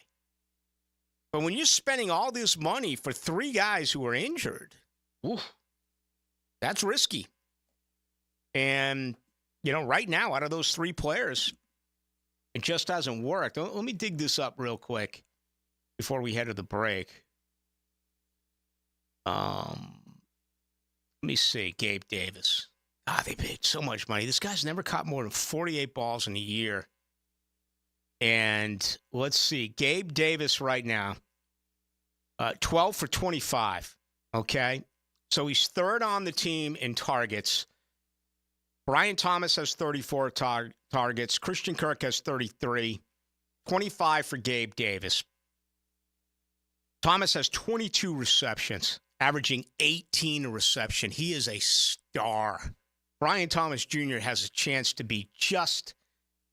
But when you're spending all this money for 3 guys who are injured, that's risky. And, right now, out of those 3 players, it just hasn't worked. Let me dig this up real quick before we head to the break. Let me see. Gabe Davis. They paid so much money. This guy's never caught more than 48 balls in a year. And let's see. Gabe Davis right now, 12 for 25. Okay? So he's 3rd on the team in targets. Brian Thomas has 34 targets. Christian Kirk has 33. 25 for Gabe Davis. Thomas has 22 receptions, averaging 18 a reception. He is a star. Brian Thomas Jr. has a chance to be just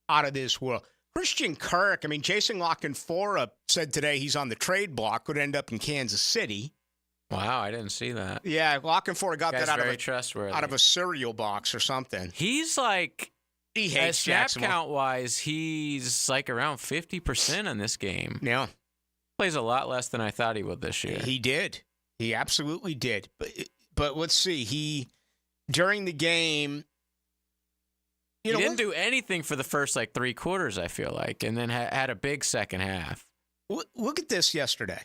out of this world. Christian Kirk, Jason Lockenfora said today he's on the trade block, could end up in Kansas City. Wow, I didn't see that. Yeah, Lockenfora got that out of a cereal box or something. He's like, he hates snap Jacksonville. count-wise, he's like around 50% in this game. Yeah. Plays a lot less than I thought he would this year. He did. He absolutely did. But let's see. During the game, he didn't do anything for the first 3 quarters, I feel like, and then had a big second half. Look at this yesterday.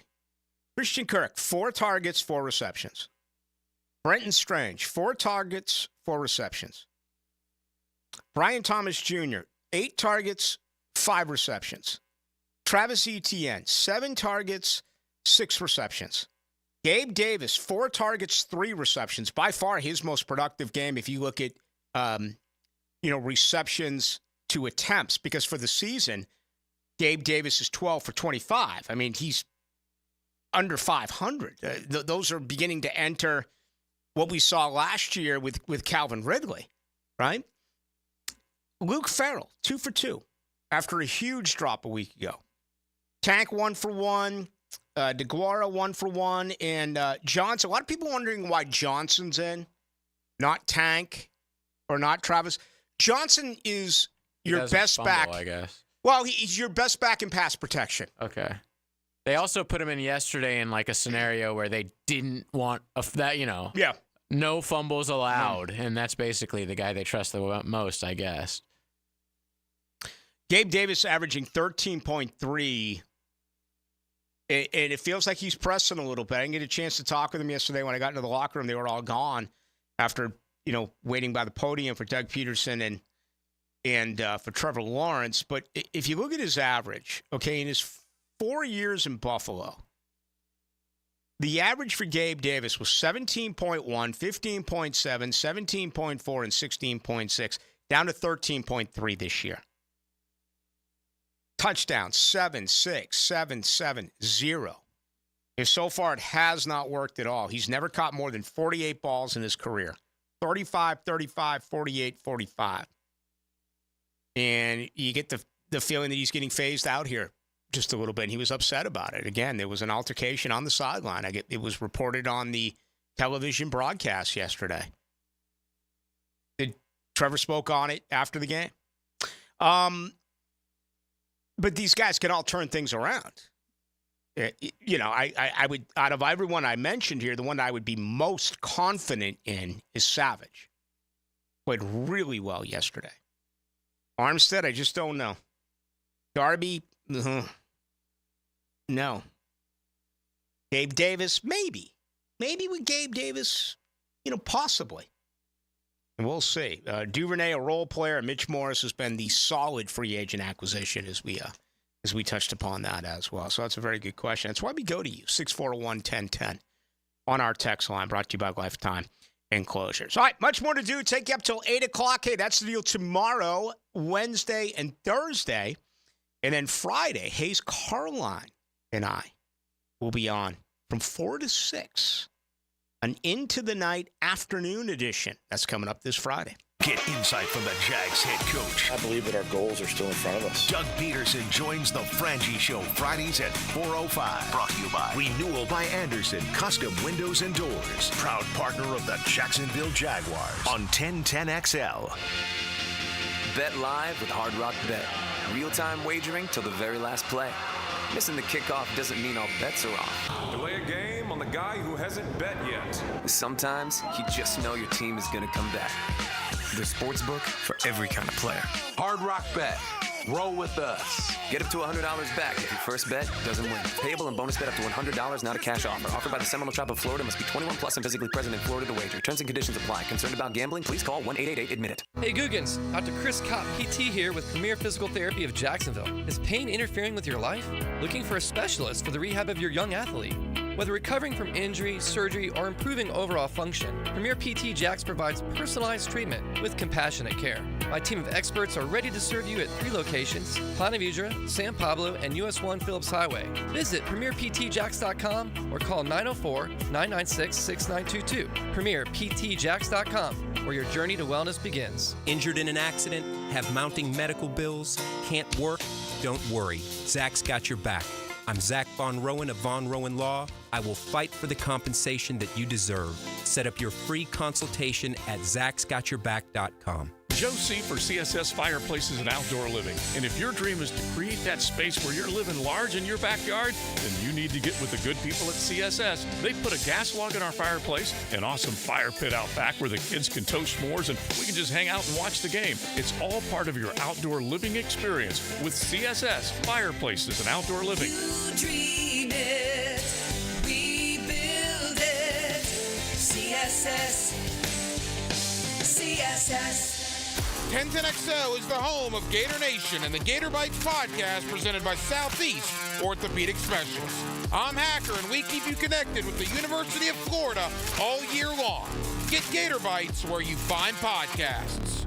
Christian Kirk, 4 targets, 4 receptions. Brenton Strange, 4 targets, 4 receptions. Brian Thomas Jr., 8 targets, 5 receptions. Travis Etienne, 7 targets, 6 receptions. Gabe Davis, 4 targets, 3 receptions. By far his most productive game if you look at, receptions to attempts. Because for the season, Gabe Davis is 12 for 25. He's under 500. Those are beginning to enter what we saw last year with Calvin Ridley, right? Luke Farrell, 2 for 2 after a huge drop a week ago. Tank, 1 for 1. DeGuara, 1 for 1. And Johnson, a lot of people wondering why Johnson's in, not Tank or not Travis. Johnson is your best back. I guess. Well, he's your best back in pass protection. Okay. They also put him in yesterday in a scenario where they didn't want Yeah. No fumbles allowed, and that's basically the guy they trust the most, I guess. Gabe Davis averaging 13.3. And it feels like he's pressing a little bit. I didn't get a chance to talk with him yesterday when I got into the locker room. They were all gone after, waiting by the podium for Doug Peterson and for Trevor Lawrence. But if you look at his average, okay, in his 4 years in Buffalo, The average for Gabe Davis was 17.1, 15.7, 17.4, and 16.6, down to 13.3 this year. Touchdowns, 7, 6, 7, 7, 0. And so far, it has not worked at all. He's never caught more than 48 balls in his career. 35, 35, 48, 45. And you get the feeling that he's getting phased out here just a little bit. And he was upset about it. Again, there was an altercation on the sideline. It was reported on the television broadcast yesterday. Trevor spoke on it after the game. But these guys can all turn things around. You know, I would, out of everyone I mentioned here, the one I would be most confident in is Savage. Played really well yesterday. Armstead, I just don't know. Darby, no. Gabe Davis, maybe. Maybe with Gabe Davis, you know, possibly. And we'll see. Duvernay, a role player. Mitch Morris has been the solid free agent acquisition as we touched upon that as well. So that's a very good question. That's why we go to you, 641-1010 on our text line, brought to you by Lifetime Enclosures. All right, much more to do. Take you up till 8 o'clock. Hey, that's the deal tomorrow, Wednesday, and Thursday. And then Friday, Hayes Carline and I will be on from 4 to 6, an Into the Night afternoon edition. That's coming up this Friday. Get insight from the Jags head coach. I believe that our goals are still in front of us. Doug Peterson joins the Frangie Show Fridays at 4:05. Brought to you by Renewal by Anderson, Custom Windows and Doors. Proud partner of the Jacksonville Jaguars on 1010XL. Bet live with Hard Rock Bet. Real-time wagering till the very last play. Missing the kickoff doesn't mean all bets are off. Delay a game on the guy who hasn't bet yet. Sometimes you just know your team is going to come back. The sportsbook for every kind of player. Hard Rock Bet. Roll with us. Get up to $100 back if your first bet doesn't win. Payable and bonus bet up to $100, not a cash offer. Offered by the Seminole Tribe of Florida. Must be 21 plus and physically present in Florida to wager. Terms and conditions apply. Concerned about gambling? Please call 1-888-ADMIT-IT. Hey Googans, Dr. Chris Kopp, PT here with Premier Physical Therapy of Jacksonville. Is pain interfering with your life? Looking for a specialist for the rehab of your young athlete? Whether recovering from injury, surgery, or improving overall function, Premier PT Jax provides personalized treatment with compassionate care. My team of experts are ready to serve you at 3 locations: Ponte Vedra, San Pablo, and US 1 Phillips Highway. Visit PremierPTJax.com or call 904-996-6922. PremierPTJax.com, where your journey to wellness begins. Injured in an accident? Have mounting medical bills? Can't work? Don't worry. Zach's got your back. I'm Zach Von Rowan of Von Rowan Law. I will fight for the compensation that you deserve. Set up your free consultation at zachsgotyourback.com. Joe C. for CSS Fireplaces and Outdoor Living. And if your dream is to create that space where you're living large in your backyard, then you need to get with the good people at CSS. They put a gas log in our fireplace, an awesome fire pit out back where the kids can toast s'mores and we can just hang out and watch the game. It's all part of your outdoor living experience with CSS Fireplaces and Outdoor Living. You dream it, we build it. CSS. 1010XL is the home of Gator Nation and the Gator Bites podcast presented by Southeast Orthopedic Specialists. I'm Hacker, and we keep you connected with the University of Florida all year long. Get Gator Bites where you find podcasts.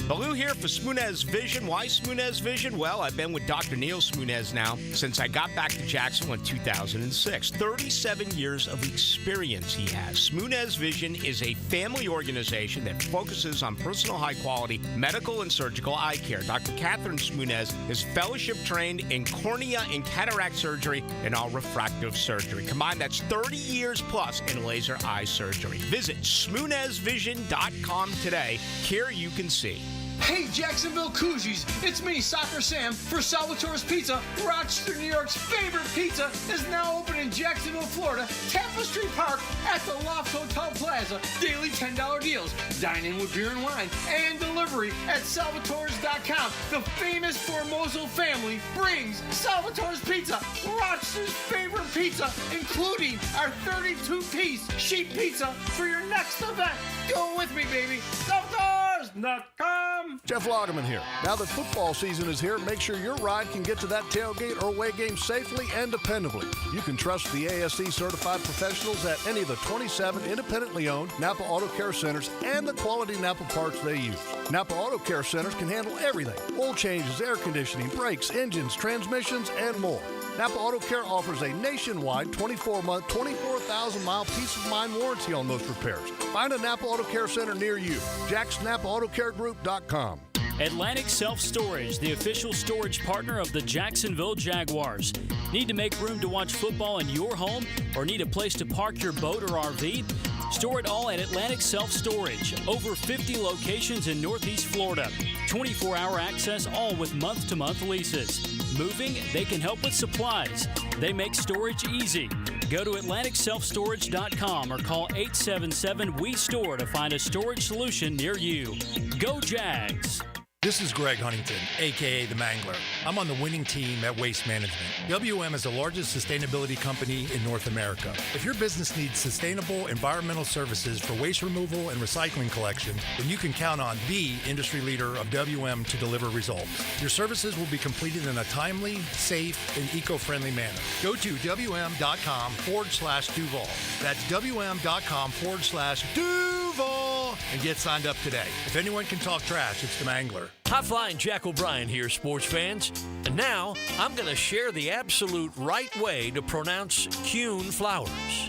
Ballou here for Smunez Vision. Why Smunez Vision? Well, I've been with Dr. Neil Smunez now since I got back to Jacksonville in 2006. 37 years of experience he has. Smunez Vision is a family organization that focuses on personal high-quality medical and surgical eye care. Dr. Catherine Smunez is fellowship-trained in cornea and cataract surgery and all refractive surgery. Combined, that's 30 years plus in laser eye surgery. Visit SmunezVision.com today. Care you can see. Hey, Jacksonville Koozies, it's me, Soccer Sam, for Salvatore's Pizza. Rochester, New York's favorite pizza is now open in Jacksonville, Florida, Tapestry Park at the Loft Hotel Plaza. Daily $10 deals, dine in with beer and wine, and delivery at salvatores.com. The famous Formoso family brings Salvatore's Pizza, Rochester's favorite pizza, including our 32-piece sheet pizza for your next event. Go with me, baby. Salvatores.com. Jeff Lagerman here. Now that football season is here, make sure your ride can get to that tailgate or away game safely and dependably. You can trust the ASE certified professionals at any of the 27 independently owned Napa Auto Care Centers and the quality Napa parts they use. Napa Auto Care Centers can handle everything: oil changes, air conditioning, brakes, engines, transmissions, and more. Napa Auto Care offers a nationwide 24-month, 24,000-mile peace-of-mind warranty on most repairs. Find a Napa Auto Care Center near you. JacksNapaAutoCareGroup.com. Atlantic Self-Storage, the official storage partner of the Jacksonville Jaguars. Need to make room to watch football in your home or need a place to park your boat or RV? Store it all at Atlantic Self-Storage. Over 50 locations in Northeast Florida. 24-hour access, all with month-to-month leases. Moving, they can help with supplies. They make storage easy. Go to AtlanticSelfStorage.com or call 877-WE-STORE to find a storage solution near you. Go Jags! This is Greg Huntington, a.k.a. The Mangler. I'm on the winning team at Waste Management. WM is the largest sustainability company in North America. If your business needs sustainable environmental services for waste removal and recycling collection, then you can count on the industry leader of WM to deliver results. Your services will be completed in a timely, safe, and eco-friendly manner. Go to WM.com/Duval. That's WM.com/Duval and get signed up today. If anyone can talk trash, it's The Mangler. High-flying Jack O'Brien here, sports fans. And now, I'm going to share the absolute right way to pronounce Kuhn flowers.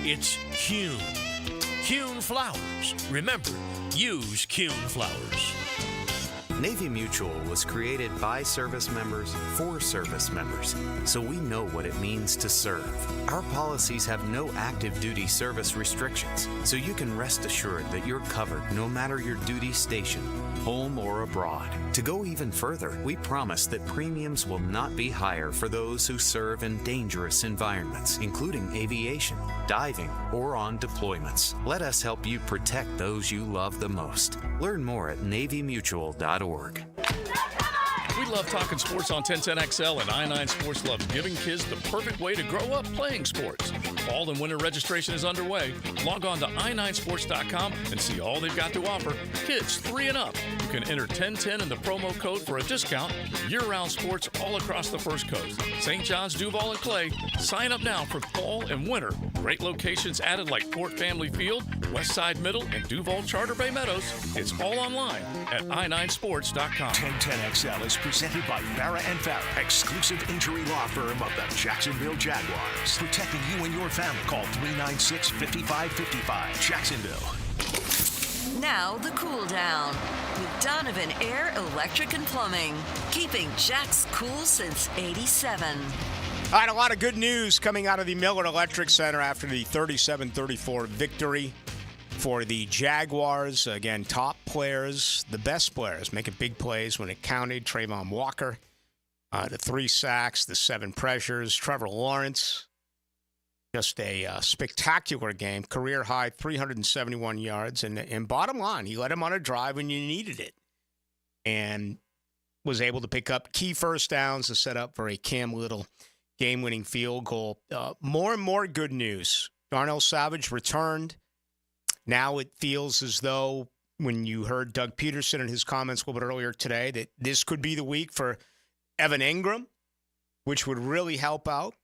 It's Kuhn. Kuhn flowers. Remember, use Kuhn flowers. Navy Mutual was created by service members for service members, so we know what it means to serve. Our policies have no active duty service restrictions, so you can rest assured that you're covered no matter your duty station, home or abroad. To go even further, we promise that premiums will not be higher for those who serve in dangerous environments, including aviation, diving, or on deployments. Let us help you protect those you love the most. Learn more at NavyMutual.org. We love talking sports on 1010XL, and I9 Sports loves giving kids the perfect way to grow up playing sports. Fall and winter registration is underway. Log on to i9sports.com and see all they've got to offer. Kids 3 and up. You can enter 1010 in the promo code for a discount. Year-round sports all across the First Coast. St. John's, Duval, and Clay. Sign up now for fall and winter. Great locations added like Fort Family Field, Westside Middle, and Duval Charter Bay Meadows. It's all online at i9sports.com. 1010XL is presented by Farah and Farah, exclusive injury law firm of the Jacksonville Jaguars. Protecting you and your family. Call 396-5555. Jacksonville. Now the cool down with Donovan Air, Electric and Plumbing. Keeping Jack's cool since '87. All right, a lot of good news coming out of the Miller Electric Center after the 37-34 victory for the Jaguars. Again, top players, the best players, making big plays when it counted. Trayvon Walker, the 3 sacks, the 7 pressures. Trevor Lawrence, just a spectacular game. Career high, 371 yards. And bottom line, he led him on a drive when you needed it. And was able to pick up key first downs to set up for a Cam Little game-winning field goal. More and more good news. Darnell Savage returned. Now it feels as though, when you heard Doug Peterson and his comments a little bit earlier today, that this could be the week for Evan Ingram, which would really help out.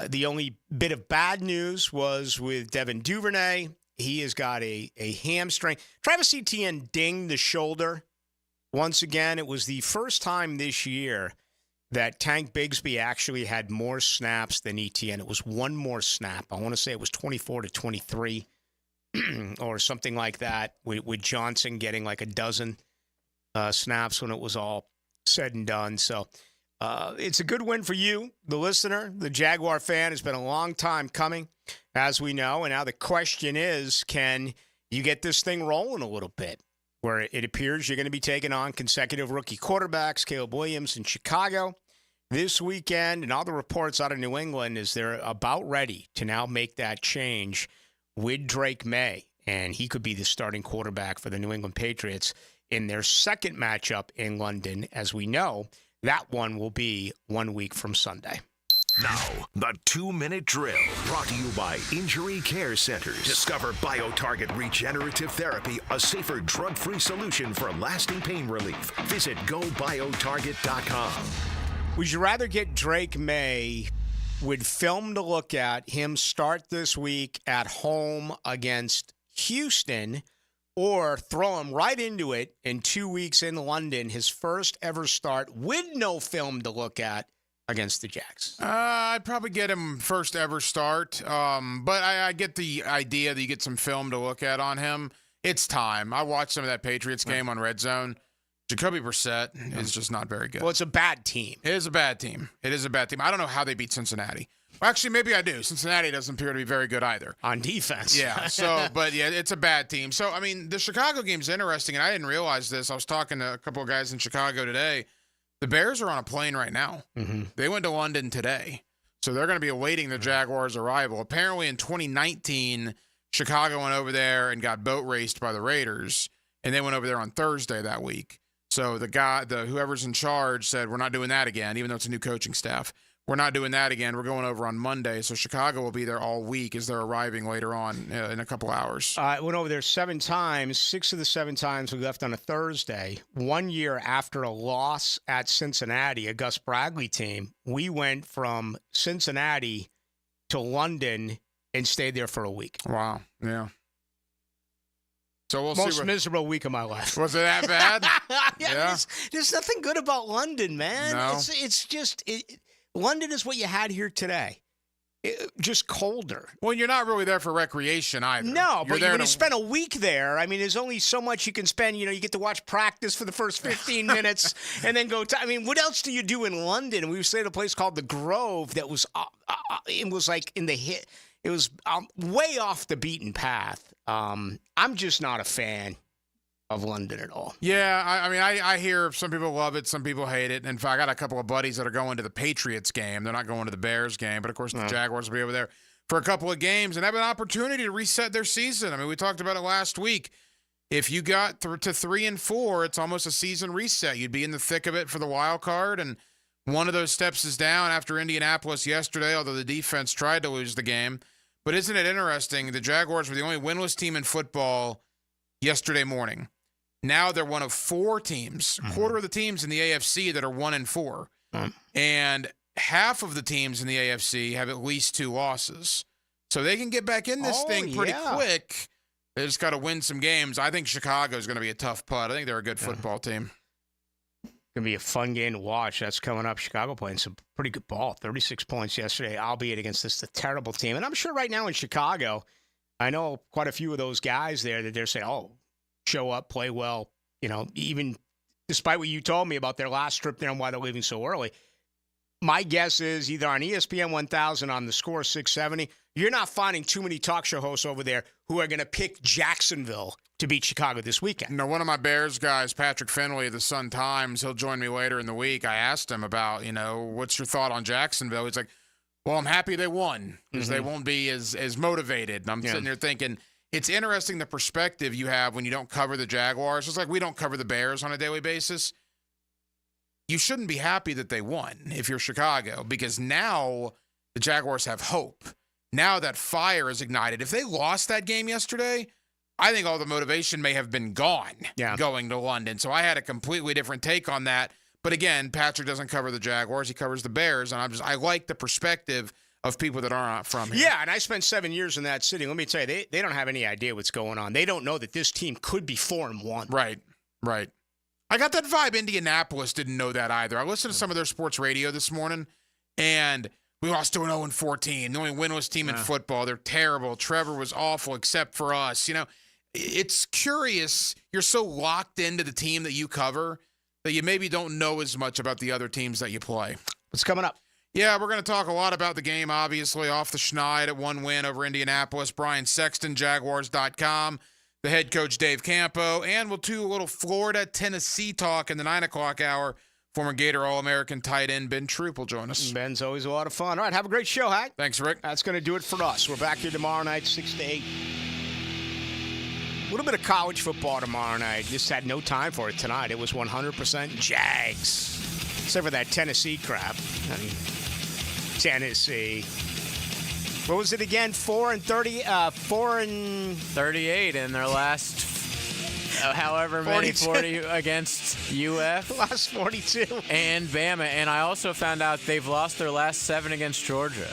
The only bit of bad news was with Devin Duvernay. He has got a hamstring. Travis Etienne dinged the shoulder. Once again, it was the first time this year that Tank Bigsby actually had more snaps than Etienne. It was one more snap. I want to say it was 24-23 or something like that, with Johnson getting like a dozen snaps when it was all said and done. So it's a good win for you, the listener, the Jaguar fan. It's been a long time coming, as we know. And now the question is, can you get this thing rolling a little bit? Where it appears you're going to be taking on consecutive rookie quarterbacks, Caleb Williams in Chicago this weekend, and all the reports out of New England is they're about ready to now make that change with Drake May, and he could be the starting quarterback for the New England Patriots in their second matchup in London. As we know, that one will be 1 week from Sunday. Now, the 2-minute drill, brought to you by Injury Care Centers. Discover BioTarget Regenerative Therapy, a safer drug-free solution for lasting pain relief. Visit GoBioTarget.com. Would you rather get Drake May with film to look at, him start this week at home against Houston, or throw him right into it in 2 weeks in London, his first ever start with no film to look at against the Jags? I'd probably get him first ever start, but I get the idea that you get some film to look at on him. It's time. I watched some of that Patriots game on Red Zone. Jacoby Brissett is just not very good. Well, it's a bad team. It is a bad team. I don't know how they beat Cincinnati. Well, actually, maybe I do. Cincinnati doesn't appear to be very good either. On defense. Yeah, but it's a bad team. So, I mean, the Chicago game's interesting, and I didn't realize this. I was talking to a couple of guys in Chicago today. The Bears are on a plane right now. Mm-hmm. They went to London today, so they're going to be awaiting the Jaguars' arrival. Apparently, in 2019, Chicago went over there and got boat raced by the Raiders, and they went over there on Thursday that week. So whoever's in charge said, we're not doing that again, even though it's a new coaching staff. We're not doing that again. We're going over on Monday. So Chicago will be there all week as they're arriving later on in a couple hours. I went over there 7 times. 6 of the 7 times we left on a Thursday. 1 year after a loss at Cincinnati, a Gus Bradley team, we went from Cincinnati to London and stayed there for a week. Wow. Yeah. So we'll see. Most miserable week of my life. Was it that bad? Yeah. There's nothing good about London, man. No. It's just London is what you had here today. Just colder. Well, you're not really there for recreation either. No, but when you spend a week there, I mean, there's only so much you can spend. You get to watch practice for the first 15 minutes and then go. I mean, what else do you do in London? We stayed at a place called the Grove that was, it was like in the hit. It was way off the beaten path. I'm just not a fan of London at all. Yeah, I mean, I hear some people love it, some people hate it. In fact, I got a couple of buddies that are going to the Patriots game. They're not going to the Bears game, but of course the Jaguars will be over there for a couple of games and have an opportunity to reset their season. I mean, we talked about it last week. If you got to 3-4, it's almost a season reset. You'd be in the thick of it for the wild card, and one of those steps is down after Indianapolis yesterday, although the defense tried to lose the game. But isn't it interesting? The Jaguars were the only winless team in football yesterday morning. Now they're one of 4 teams, quarter of the teams in the AFC that are 1-4. And half of the teams in the AFC have at least 2 losses. So they can get back in this thing pretty quick. They just got to win some games. I think Chicago is going to be a tough putt. I think they're a good football team. Going to be a fun game to watch. That's coming up. Chicago playing some pretty good ball. 36 points yesterday, albeit against this terrible team. And I'm sure right now in Chicago, I know quite a few of those guys there that they're saying, show up, play well. Even despite what you told me about their last trip there and why they're leaving so early. My guess is either on ESPN 1000 on the Score 670, you're not finding too many talk show hosts over there who are going to pick Jacksonville to beat Chicago this weekend. One of my Bears guys, Patrick Finley of the Sun-Times, he'll join me later in the week. I asked him about, what's your thought on Jacksonville? He's like, well, I'm happy they won because they won't be as motivated. And I'm sitting there thinking, it's interesting the perspective you have when you don't cover the Jaguars. It's like we don't cover the Bears on a daily basis. You shouldn't be happy that they won if you're Chicago, because now the Jaguars have hope. Now that fire is ignited. If they lost that game yesterday, I think all the motivation may have been gone going to London. So I had a completely different take on that. But again, Patrick doesn't cover the Jaguars. He covers the Bears. And I like the perspective of people that aren't from here. Yeah, and I spent 7 years in that city. Let me tell you, they don't have any idea what's going on. They don't know that this team could be 4-1. Right. I got that vibe. Indianapolis didn't know that either. I listened to some of their sports radio this morning, and we lost to an 0-14, the only winless team in football. They're terrible. Trevor was awful except for us. It's curious. You're so locked into the team that you cover that you maybe don't know as much about the other teams that you play. What's coming up? Yeah, we're going to talk a lot about the game, obviously, off the schneid at one win over Indianapolis. Brian Sexton, Jaguars.com. The head coach, Dave Campo, and we'll do a little Florida-Tennessee talk in the 9 o'clock hour. Former Gator All-American tight end Ben Troop will join us. Ben's always a lot of fun. All right, have a great show, Hack. Thanks, Rick. That's going to do it for us. We're back here tomorrow night, 6 to 8. A little bit of college football tomorrow night. Just had no time for it tonight. It was 100% Jags, except for that Tennessee crap. Tennessee. What was it again? 4-38 in their last however many 40 against UF. Last 42. And Bama. And I also found out they've lost their last 7 against Georgia.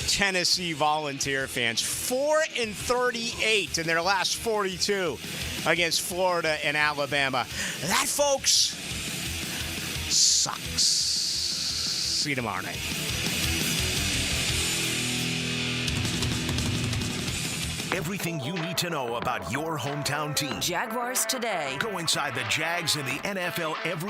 Tennessee Volunteer fans, 4-38 in their last 42 against Florida and Alabama. That, folks, sucks. See you tomorrow night. Everything you need to know about your hometown team. Jaguars today. Go inside the Jags and the NFL every